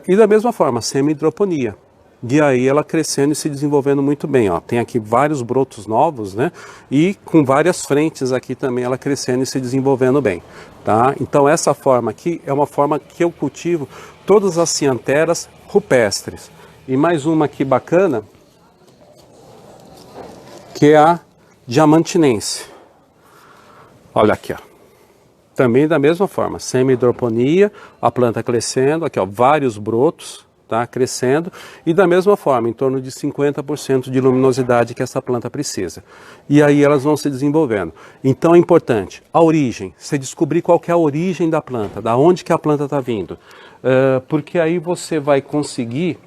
E da mesma forma, semi-hidroponia. E aí ela crescendo e se desenvolvendo muito bem, ó. Tem aqui vários brotos novos, né? E com várias frentes aqui também ela crescendo e se desenvolvendo bem, tá? Então essa forma aqui é uma forma que eu cultivo todas as Aciantheras rupestres. E mais uma aqui bacana, que é a Diamantinense. Olha aqui, ó. Também da mesma forma, semi-hidroponia, a planta crescendo, aqui ó, vários brotos, tá, crescendo, e da mesma forma, em torno de 50% de luminosidade que essa planta precisa. E aí elas vão se desenvolvendo. Então é importante, a origem, você descobrir qual que é a origem da planta, da onde que a planta está vindo. Porque aí você vai conseguir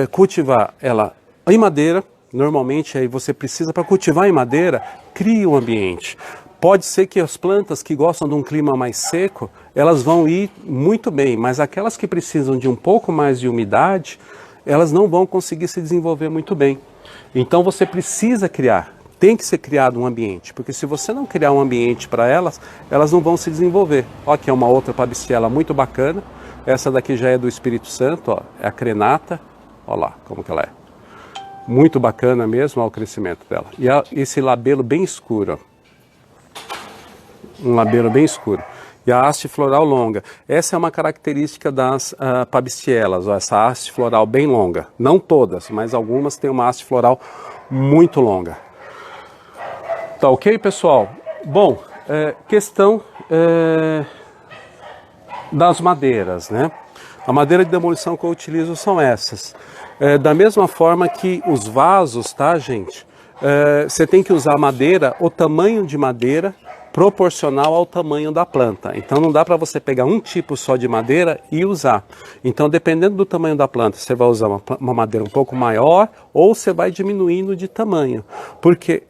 cultivar ela em madeira. Normalmente aí você precisa, para cultivar em madeira, crie um ambiente. Pode ser que as plantas que gostam de um clima mais seco, elas vão ir muito bem, mas aquelas que precisam de um pouco mais de umidade, elas não vão conseguir se desenvolver muito bem. Então você precisa criar, tem que ser criado um ambiente, porque se você não criar um ambiente para elas, elas não vão se desenvolver. Ó, aqui é uma outra Pabistiela muito bacana, essa daqui já é do Espírito Santo, ó, é a crenata, ó lá como que ela é. Muito bacana mesmo, ó, o crescimento dela. E esse labelo bem escuro, ó. Um labelo bem escuro. E a haste floral longa. Essa é uma característica das Pabistielas, ó, essa haste floral bem longa. Não todas, mas algumas têm uma haste floral muito longa. Tá ok, pessoal? Bom, questão das madeiras, né? A madeira de demolição que eu utilizo são essas. Da mesma forma que os vasos, tá, gente? Você tem que usar madeira, o tamanho de madeira proporcional ao tamanho da planta. Então não dá para você pegar um tipo só de madeira e usar. Então dependendo do tamanho da planta, você vai usar uma madeira um pouco maior ou você vai diminuindo de tamanho. Porque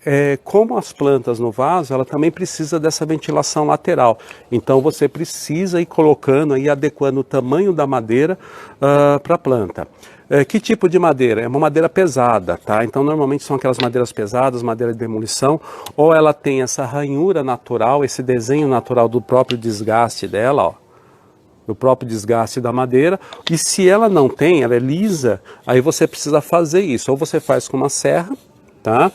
como as plantas no vaso, ela também precisa dessa ventilação lateral. Então você precisa ir colocando e adequando o tamanho da madeira para a planta. Que tipo de madeira? É uma madeira pesada, tá? Então normalmente são aquelas madeiras pesadas, madeira de demolição, ou ela tem essa ranhura natural, esse desenho natural do próprio desgaste dela, ó, do próprio desgaste da madeira, e se ela não tem, ela é lisa, aí você precisa fazer isso, ou você faz com uma serra, tá?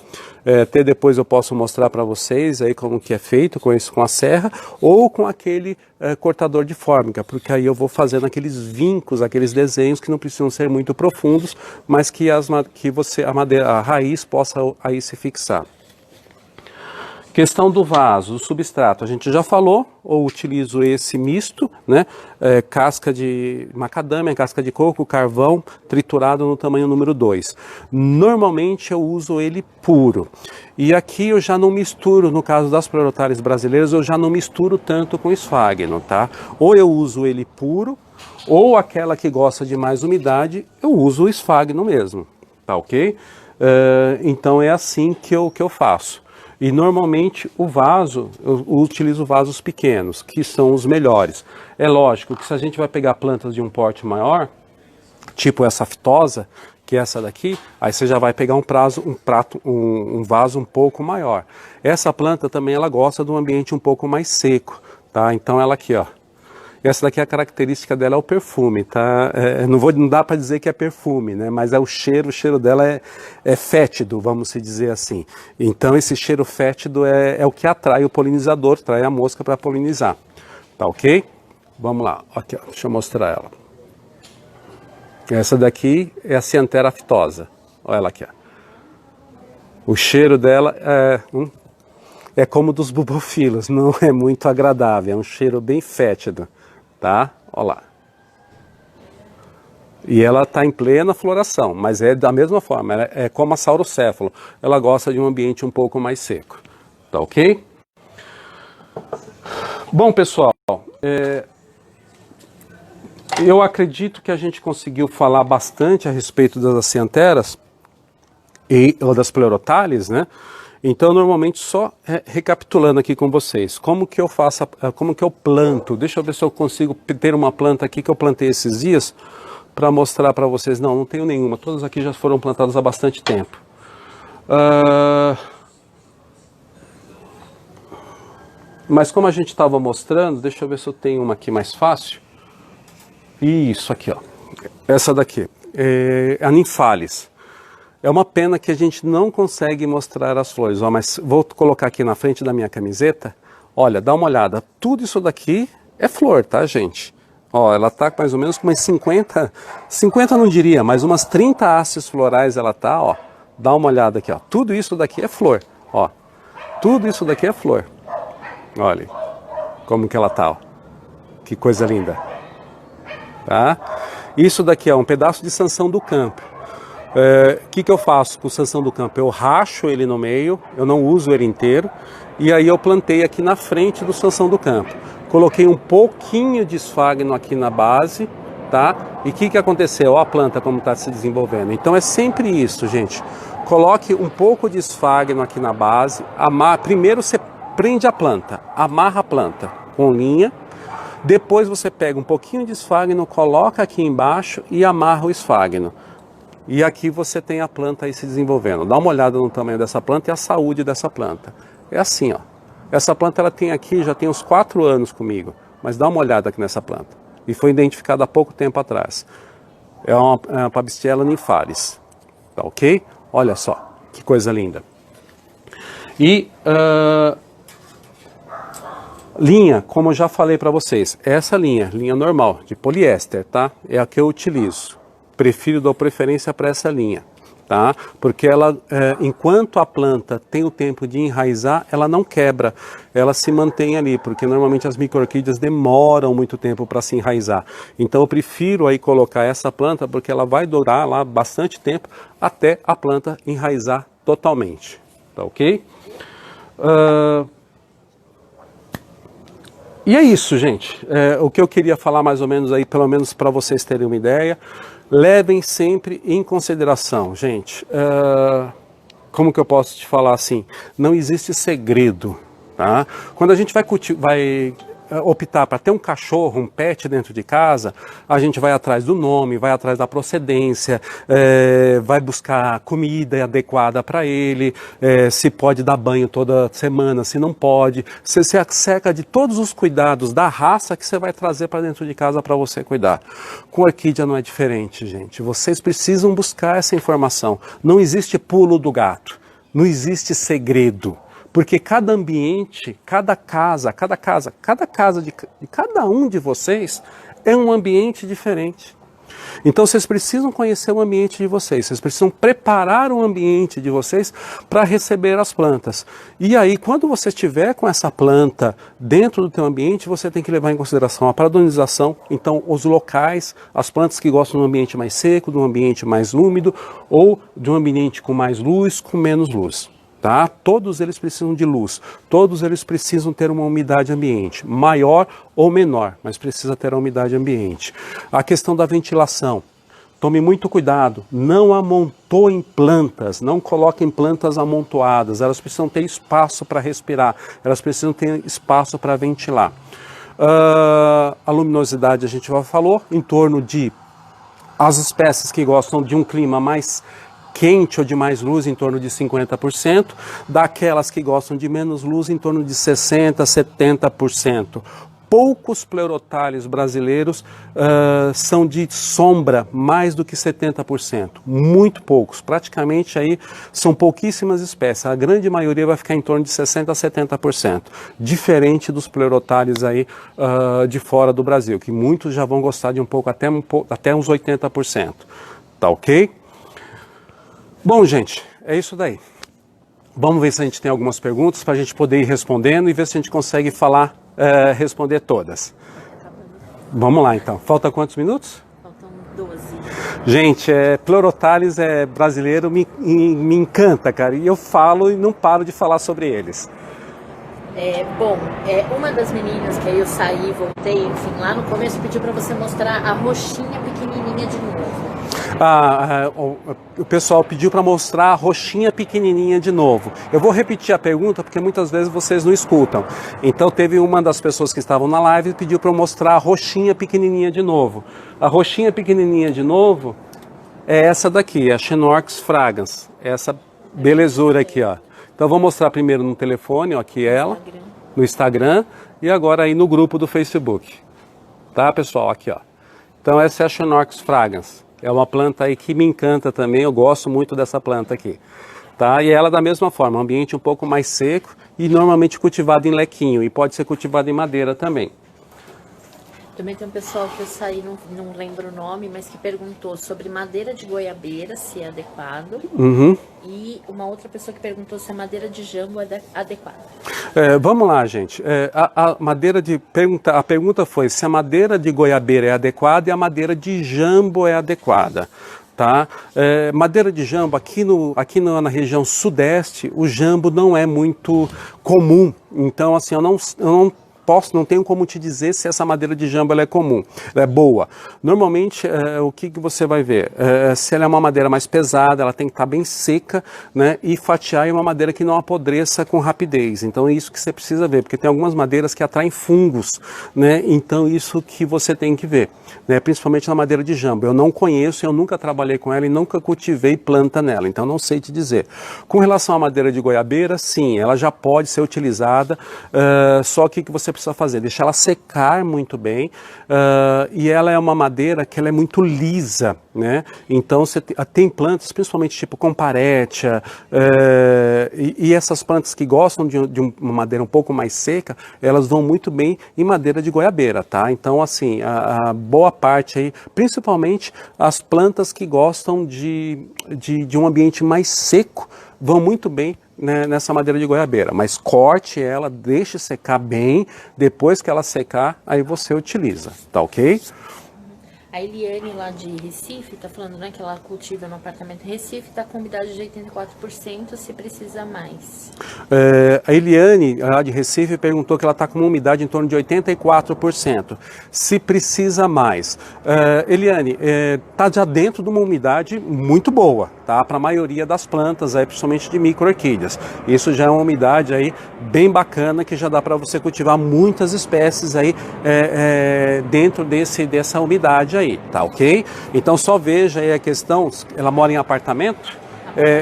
Até depois eu posso mostrar para vocês aí como que é feito com isso, com a serra, ou com aquele cortador de fórmica, porque aí eu vou fazendo aqueles vincos, aqueles desenhos que não precisam ser muito profundos, mas que a raiz possa aí se fixar. Questão do vaso, do substrato, a gente já falou, ou utilizo esse misto, né? Casca de macadâmia, casca de coco, carvão, triturado no tamanho número 2. Normalmente eu uso ele puro. E aqui eu já não misturo, no caso das Pleurotalis brasileiras, eu já não misturo tanto com esfagno, tá? Ou eu uso ele puro, ou aquela que gosta de mais umidade, eu uso o esfagno mesmo, tá ok? Então é assim que eu faço. E normalmente o vaso, eu utilizo vasos pequenos, que são os melhores. É lógico que se a gente vai pegar plantas de um porte maior, tipo essa fitosa, que é essa daqui, aí você já vai pegar um vaso um pouco maior. Essa planta também ela gosta de um ambiente um pouco mais seco, tá? Então ela aqui, ó. Essa daqui a característica dela é o perfume, tá? Não dá para dizer que é perfume, né? Mas é o cheiro dela é fétido, vamos se dizer assim. Então esse cheiro fétido é o que atrai o polinizador, atrai a mosca para polinizar, tá ok? Vamos lá, aqui, ó, deixa eu mostrar ela. Essa daqui é a Cyanthera aftosa, olha ela aqui, ó. O cheiro dela é como dos bubofilos, não é muito agradável, é um cheiro bem fétido. Tá? Olha lá. E ela está em plena floração, mas é da mesma forma, ela é como a saurocéfalo, ela gosta de um ambiente um pouco mais seco. Tá ok? Bom, pessoal, eu acredito que a gente conseguiu falar bastante a respeito das Cyantheras ou das Pleurotalis, né? Então, normalmente, só recapitulando aqui com vocês, como que eu faço, como que eu planto. Deixa eu ver se eu consigo ter uma planta aqui que eu plantei esses dias para mostrar para vocês. Não tenho nenhuma. Todas aqui já foram plantadas há bastante tempo. Mas como a gente estava mostrando, deixa eu ver se eu tenho uma aqui mais fácil. Isso aqui, ó. Essa daqui, a Nymphalis. É uma pena que a gente não consegue mostrar as flores, ó, mas vou colocar aqui na frente da minha camiseta. Olha, dá uma olhada, tudo isso daqui é flor, tá, gente? Ó, ela tá mais ou menos com umas 50 não diria, mas umas 30 hastes florais ela tá, ó. Dá uma olhada aqui, ó, tudo isso daqui é flor, ó. Tudo isso daqui é flor. Olha como que ela tá, ó. Que coisa linda. Tá? Isso daqui é um pedaço de sanção do campo. Que eu faço com o sanção do campo? Eu racho ele no meio, eu não uso ele inteiro, e aí eu plantei aqui na frente do sanção do campo. Coloquei um pouquinho de esfagno aqui na base, tá? E o que aconteceu? Olha a planta como está se desenvolvendo. Então é sempre isso, gente. Coloque um pouco de esfagno aqui na base, primeiro você prende a planta, amarra a planta com linha, depois você pega um pouquinho de esfagno, coloca aqui embaixo e amarra o esfagno. E aqui você tem a planta aí se desenvolvendo. Dá uma olhada no tamanho dessa planta e a saúde dessa planta. É assim, ó. Essa planta ela tem aqui, já tem uns 4 anos comigo. Mas dá uma olhada aqui nessa planta. E foi identificada há pouco tempo atrás. É uma Pabistiella nymphalis. Tá ok? Olha só, que coisa linda. E linha, como eu já falei para vocês, essa linha normal, de poliéster, tá? É a que eu utilizo. Dou preferência para essa linha, tá? Porque ela, enquanto a planta tem o tempo de enraizar, ela não quebra, ela se mantém ali, porque normalmente as micro-orquídeas demoram muito tempo para se enraizar. Então eu prefiro aí colocar essa planta, porque ela vai durar lá bastante tempo, até a planta enraizar totalmente, tá ok? E é isso, gente. O que eu queria falar mais ou menos aí, pelo menos para vocês terem uma ideia, levem sempre em consideração, gente, como que eu posso te falar assim, não existe segredo, tá? Quando a gente vai optar para ter um cachorro, um pet dentro de casa, a gente vai atrás do nome, vai atrás da procedência, vai buscar comida adequada para ele, se pode dar banho toda semana, se não pode. Você se acerca de todos os cuidados da raça que você vai trazer para dentro de casa para você cuidar. Com orquídea não é diferente, gente. Vocês precisam buscar essa informação. Não existe pulo do gato, não existe segredo. Porque cada ambiente, cada casa de cada um de vocês é um ambiente diferente. Então vocês precisam conhecer o ambiente de vocês, vocês precisam preparar o ambiente de vocês para receber as plantas. E aí, quando você estiver com essa planta dentro do teu ambiente, você tem que levar em consideração a padronização, então os locais, as plantas que gostam de um ambiente mais seco, de um ambiente mais úmido, ou de um ambiente com mais luz, com menos luz. Tá? Todos eles precisam de luz, todos eles precisam ter uma umidade ambiente, maior ou menor, mas precisa ter a umidade ambiente. A questão da ventilação, tome muito cuidado, não amontoem plantas, não coloquem plantas amontoadas, elas precisam ter espaço para respirar, elas precisam ter espaço para ventilar. A luminosidade a gente já falou, em torno de as espécies que gostam de um clima mais quente ou de mais luz, em torno de 50%, daquelas que gostam de menos luz, em torno de 60%, 70%. Poucos pleurotálios brasileiros são de sombra, mais do que 70%. Muito poucos, praticamente aí são pouquíssimas espécies. A grande maioria vai ficar em torno de 60% a 70%. Diferente dos pleurotálios aí de fora do Brasil, que muitos já vão gostar de até uns 80%. Tá ok? Bom, gente, é isso daí. Vamos ver se a gente tem algumas perguntas para a gente poder ir respondendo e ver se a gente consegue responder todas. Vamos lá, então. Falta quantos minutos? Faltam 12. Gente, Pleurotalis brasileiro me encanta, cara. E eu falo e não paro de falar sobre eles. Uma das meninas que aí eu saí, voltei, enfim, lá no começo pediu para você mostrar a roxinha pequenininha de novo. O pessoal pediu para mostrar a roxinha pequenininha de novo. Eu vou repetir a pergunta porque muitas vezes vocês não escutam. Então teve uma das pessoas que estavam na live e pediu para eu mostrar a roxinha pequenininha de novo. A roxinha pequenininha de novo é essa daqui, a Xenorchis fragrans. Essa belezura aqui, ó. Então vou mostrar primeiro no telefone, ó, aqui ela, no Instagram e agora aí no grupo do Facebook. Tá, pessoal? Aqui, ó. Então essa é a Xenorchis fragrans. É uma planta aí que me encanta também, eu gosto muito dessa planta aqui. Tá? E ela da mesma forma, um ambiente um pouco mais seco e normalmente cultivado em lequinho e pode ser cultivado em madeira também. Também tem um pessoal que eu saí, não lembro o nome, mas que perguntou sobre madeira de goiabeira, se é adequado. Uhum. E uma outra pessoa que perguntou se a madeira de jambo é adequada. Vamos lá, gente. A pergunta foi se a madeira de goiabeira é adequada e a madeira de jambo é adequada. Tá? Madeira de jambo, aqui na região sudeste, o jambo não é muito comum. Então, assim, eu não não tenho como te dizer se essa madeira de jambo ela é comum, ela é boa. Normalmente, o que você vai ver? Se ela é uma madeira mais pesada, ela tem que estar bem seca, né? E fatiar é uma madeira que não apodreça com rapidez. Então é isso que você precisa ver, porque tem algumas madeiras que atraem fungos, né? Então isso que você tem que ver, né? Principalmente na madeira de jambo. Eu não conheço, eu nunca trabalhei com ela e nunca cultivei planta nela, então não sei te dizer. Com relação à madeira de goiabeira, sim, ela já pode ser utilizada, só que o que você precisa fazer? Deixar ela secar muito bem, e ela é uma madeira que ela é muito lisa, né? Então você tem plantas, principalmente tipo comparetia, e essas plantas que gostam de uma madeira um pouco mais seca, elas vão muito bem em madeira de goiabeira, tá? Então assim, a boa parte aí, principalmente as plantas que gostam de um ambiente mais seco, vão muito bem, né, nessa madeira de goiabeira, mas corte ela, deixe secar bem, depois que ela secar, aí você utiliza, tá ok? A Eliane lá de Recife tá falando, né, que ela cultiva no apartamento em Recife, tá com umidade de 84%, se precisa mais. A Eliane lá de Recife perguntou que ela está com uma umidade em torno de 84%, se precisa mais. Eliane, tá já dentro de uma umidade muito boa, tá? Para a maioria das plantas, aí, principalmente de micro-orquídeas. Isso já é uma umidade aí bem bacana, que já dá para você cultivar muitas espécies aí dentro dessa umidade aí, tá ok? Então só veja aí a questão, ela mora em apartamento,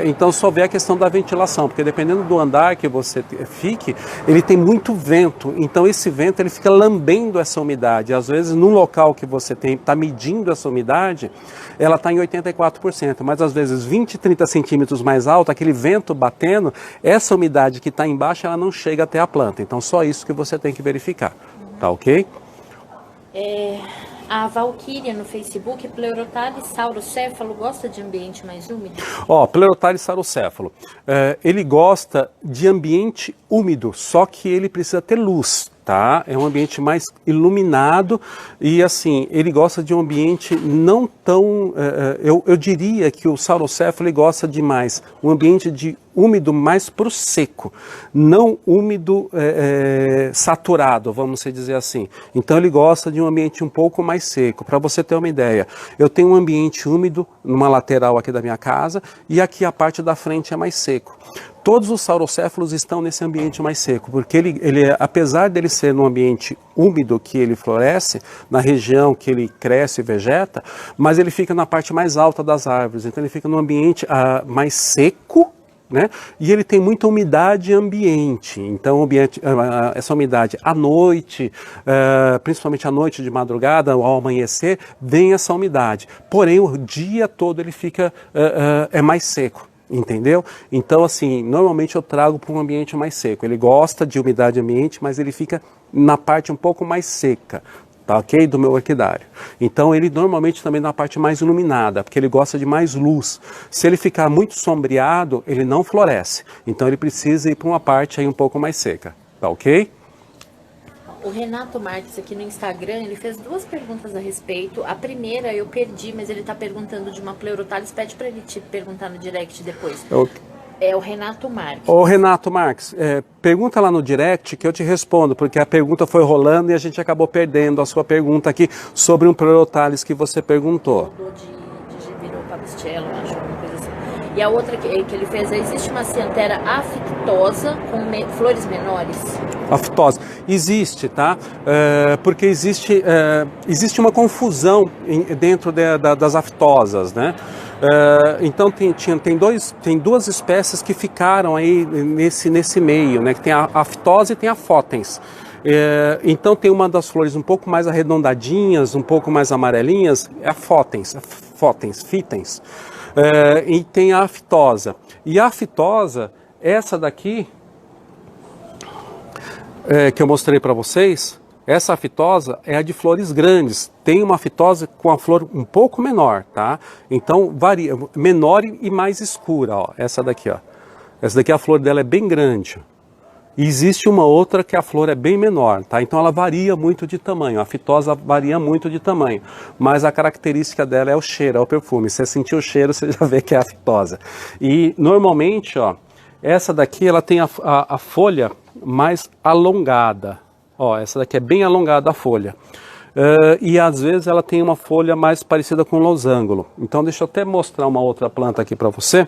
então só vê a questão da ventilação, porque dependendo do andar que você fique, ele tem muito vento, então esse vento ele fica lambendo essa umidade, às vezes num local que você está medindo essa umidade, ela está em 84%, mas às vezes 20, 30 centímetros mais alto, aquele vento batendo, essa umidade que está embaixo, ela não chega até a planta, então só isso que você tem que verificar, tá ok? A Valquíria no Facebook, Pleurotalis saurocéfalo, gosta de ambiente mais úmido? Pleurotalis saurocéfalo, ele gosta de ambiente úmido, só que ele precisa ter luz, tá? É um ambiente mais iluminado e assim, ele gosta de um ambiente não tão, eu diria que o saurocéfalo ele gosta de mais um ambiente de úmido mais para o seco, não úmido saturado, vamos dizer assim. Então ele gosta de um ambiente um pouco mais seco. Para você ter uma ideia, eu tenho um ambiente úmido numa lateral aqui da minha casa e aqui a parte da frente é mais seco. Todos os saurocéfalos estão nesse ambiente mais seco, porque apesar dele ser num ambiente úmido que ele floresce, na região que ele cresce e vegeta, mas ele fica na parte mais alta das árvores, então ele fica num ambiente mais seco, né? E ele tem muita umidade ambiente, então essa umidade à noite, principalmente à noite de madrugada, ao amanhecer, vem essa umidade, porém o dia todo ele fica mais seco. Entendeu? Então, assim, normalmente eu trago para um ambiente mais seco. Ele gosta de umidade ambiente, mas ele fica na parte um pouco mais seca, tá ok? Do meu orquidário. Então, ele normalmente também na parte mais iluminada, porque ele gosta de mais luz. Se ele ficar muito sombreado, ele não floresce. Então, ele precisa ir para uma parte aí um pouco mais seca, tá ok? O Renato Marques aqui no Instagram, ele fez 2 perguntas a respeito. A primeira eu perdi, mas ele está perguntando de uma Pleurotalis. Pede para ele te perguntar no direct depois. É o Renato Marques. Ô Renato Marques, pergunta lá no direct que eu te respondo, porque a pergunta foi rolando e a gente acabou perdendo a sua pergunta aqui sobre um Pleurotalis que você perguntou. Virou Papistello, acho, alguma coisa assim. E a outra que ele fez é, existe uma ciantera aftosa com flores menores? Aftosa. Existe, tá? Porque existe uma confusão dentro das aftosas, né? Então tem 2 espécies que ficaram aí nesse meio, né? Que tem a aftose e tem a fótens. Então tem uma das flores um pouco mais arredondadinhas, um pouco mais amarelinhas, é a fótens, fitens. E tem a aftosa. E a aftosa, essa daqui, que eu mostrei para vocês, essa aftosa é a de flores grandes. Tem uma aftosa com a flor um pouco menor, tá? Então varia, menor e mais escura, ó. Essa daqui, ó. Essa daqui a flor dela é bem grande. E existe uma outra que a flor é bem menor, tá? Então ela varia muito de tamanho, a fitosa varia muito de tamanho, mas a característica dela é o cheiro, é o perfume. Se você sentir o cheiro, você já vê que é a fitosa. E normalmente, ó, essa daqui ela tem a folha mais alongada, Ó, essa daqui é bem alongada a folha. E às vezes ela tem uma folha mais parecida com losango. Então deixa eu até mostrar uma outra planta aqui para você.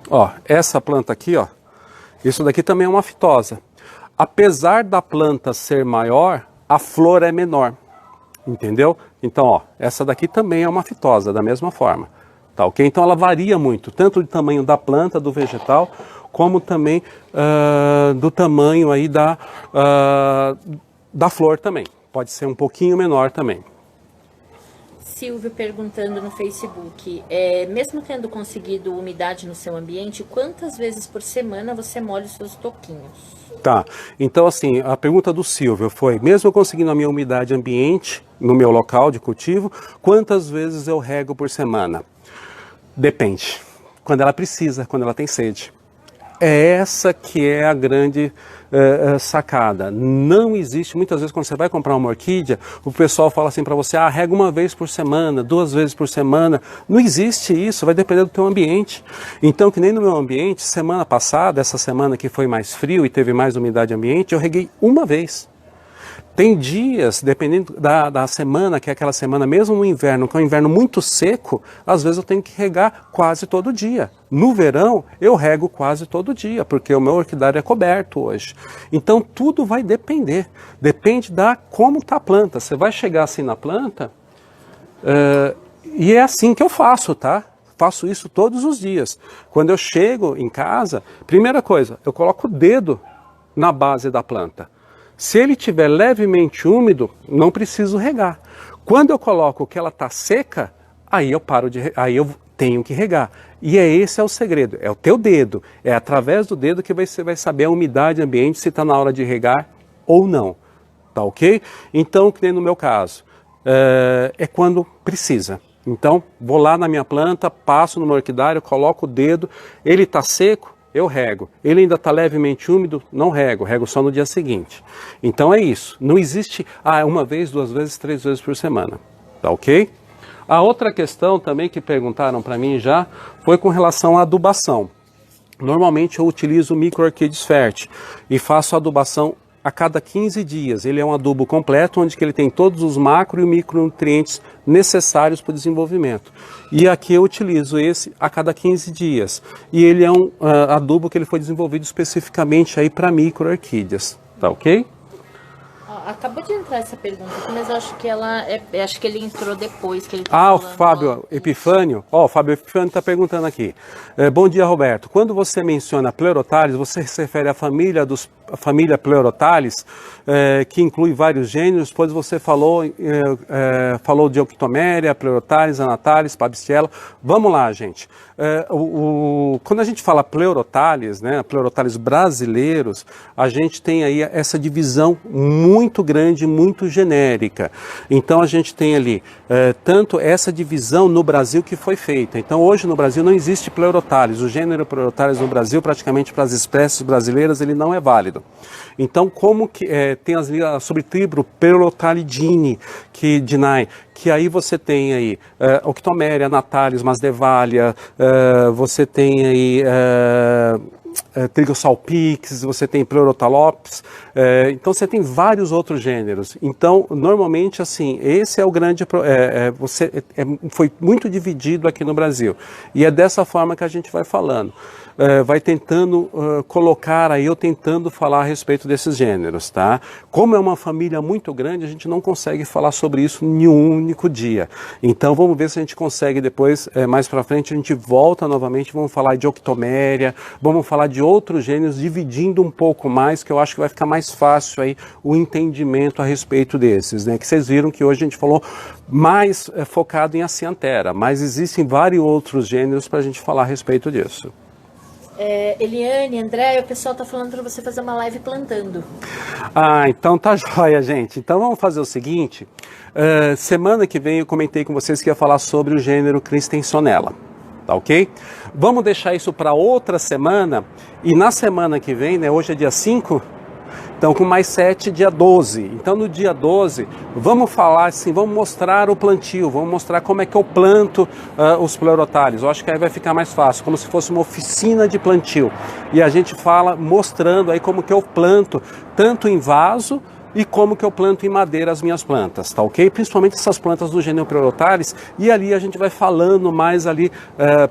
Ó, essa planta aqui, ó, isso daqui também é uma fitosa. Apesar da planta ser maior, a flor é menor, entendeu? Então, ó, essa daqui também é uma fitosa, da mesma forma, tá ok? Então ela varia muito, tanto do tamanho da planta, do vegetal, como também do tamanho aí da flor também. Pode ser um pouquinho menor também. Silvio perguntando no Facebook, mesmo tendo conseguido umidade no seu ambiente, quantas vezes por semana você molha os seus toquinhos? Tá, então assim, a pergunta do Silvio foi, mesmo conseguindo a minha umidade ambiente no meu local de cultivo, quantas vezes eu rego por semana? Depende, quando ela precisa, quando ela tem sede. É essa que é a grande sacada. Não existe, muitas vezes quando você vai comprar uma orquídea, o pessoal fala assim para você, rega uma vez por semana, 2 vezes por semana. Não existe isso, vai depender do teu ambiente. Então, que nem no meu ambiente, semana passada, essa semana que foi mais frio e teve mais umidade ambiente, eu reguei uma vez. Tem dias, dependendo da semana, que é aquela semana, mesmo no inverno, que é um inverno muito seco, às vezes eu tenho que regar quase todo dia. No verão, eu rego quase todo dia, porque o meu orquidário é coberto hoje. Então, tudo vai depender. Depende como está a planta. Você vai chegar assim na planta, e é assim que eu faço, tá? Faço isso todos os dias. Quando eu chego em casa, primeira coisa, eu coloco o dedo na base da planta. Se ele estiver levemente úmido, não preciso regar. Quando eu coloco que ela está seca, aí eu tenho que regar. E esse é o segredo, é o teu dedo. É através do dedo que você vai saber a umidade ambiente, se está na hora de regar ou não. Tá ok? Então, que nem no meu caso, é quando precisa. Então, vou lá na minha planta, passo no meu orquidário, coloco o dedo, ele está seco, eu rego. Ele ainda está levemente úmido, não rego só no dia seguinte. Então é isso, não existe uma vez, 2 vezes, 3 vezes por semana, tá ok? A outra questão também que perguntaram para mim já foi com relação à adubação. Normalmente eu utilizo o Micro Orchids Fert e faço adubação a cada 15 dias. Ele é um adubo completo, onde que ele tem todos os macro e micronutrientes necessários para o desenvolvimento. E aqui eu utilizo esse a cada 15 dias. E ele é um adubo que ele foi desenvolvido especificamente aí para micro-orquídeas. Tá ok? Acabou de entrar essa pergunta aqui, mas eu acho que acho que ele entrou depois que ele tá o Fábio Epifânio. O Fábio Epifânio está perguntando aqui. Bom dia, Roberto. Quando você menciona Pleurothales, você se refere à família Pleurothales, que inclui vários gêneros, pois você falou de Octomeria, Pleurothales, Anatalis, Pabistiella. Vamos lá, gente. Quando a gente fala Pleurothales, né, Pleurothales brasileiros, a gente tem aí essa divisão muito grande, muito genérica. Então a gente tem ali tanto essa divisão no Brasil que foi feita. Então hoje no Brasil não existe Pleurothales. O gênero Pleurothales no Brasil, praticamente para as espécies brasileiras, ele não é válido. Então como que tem a subtribo Pleurothalidae, que aí você tem aí Octomeria, Natalis, Masdevallia, você tem aí Trigosalpix, você tem Pleurotalopes, então você tem vários outros gêneros. Então, normalmente, assim, esse é o grande... foi muito dividido aqui no Brasil. E é dessa forma que a gente vai falando. Vai tentando colocar aí, eu tentando falar a respeito desses gêneros, tá? Como é uma família muito grande, a gente não consegue falar sobre isso em um único dia. Então vamos ver se a gente consegue depois, mais pra frente, a gente volta novamente, vamos falar de Octomeria, vamos falar de outros gêneros, dividindo um pouco mais, que eu acho que vai ficar mais fácil aí o entendimento a respeito desses, né? Que vocês viram que hoje a gente falou mais focado em Acianthera, mas existem vários outros gêneros para a gente falar a respeito disso. Eliane, André, o pessoal tá falando para você fazer uma live plantando. Então tá joia, gente. Então vamos fazer o seguinte, semana que vem eu comentei com vocês que ia falar sobre o gênero Christensonella, tá ok? Vamos deixar isso para outra semana, e na semana que vem, né, hoje é dia 5 Então, com mais 7, dia 12. Então, no dia 12, vamos falar assim, vamos mostrar o plantio, vamos mostrar como é que eu planto os pleurotálios. Eu acho que aí vai ficar mais fácil, como se fosse uma oficina de plantio. E a gente fala mostrando aí como que eu planto, tanto em vaso, e como que eu planto em madeira as minhas plantas, tá ok? Principalmente essas plantas do gênero Pleurotalis, e ali a gente vai falando mais ali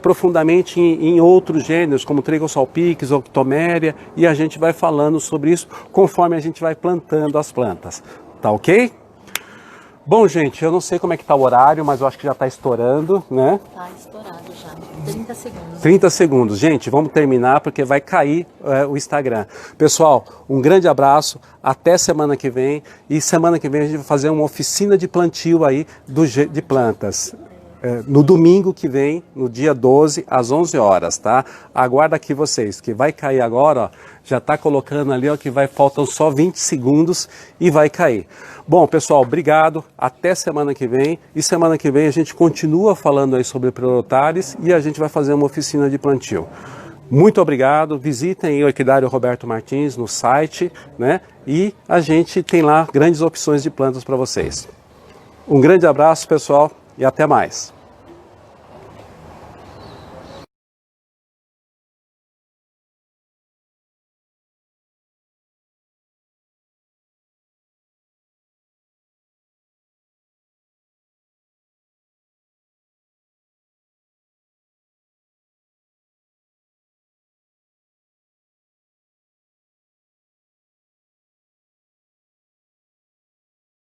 profundamente em outros gêneros, como Trigosalpix, Octomeria, e a gente vai falando sobre isso conforme a gente vai plantando as plantas, tá ok? Bom, gente, eu não sei como é que tá o horário, mas eu acho que já tá estourando, né? Tá estourado já. 30 segundos. 30 segundos. Gente, vamos terminar porque vai cair o Instagram. Pessoal, um grande abraço. Até semana que vem. E semana que vem a gente vai fazer uma oficina de plantio aí de plantas. No domingo que vem, no dia 12, às 11 horas, tá? Aguarda aqui vocês, que vai cair agora, ó. Já tá colocando ali, ó, que faltam só 20 segundos e vai cair. Bom, pessoal, obrigado. Até semana que vem. E semana que vem a gente continua falando aí sobre Pleurotalis e a gente vai fazer uma oficina de plantio. Muito obrigado. Visitem o Equidário Roberto Martins no site, né? E a gente tem lá grandes opções de plantas para vocês. Um grande abraço, pessoal, e até mais.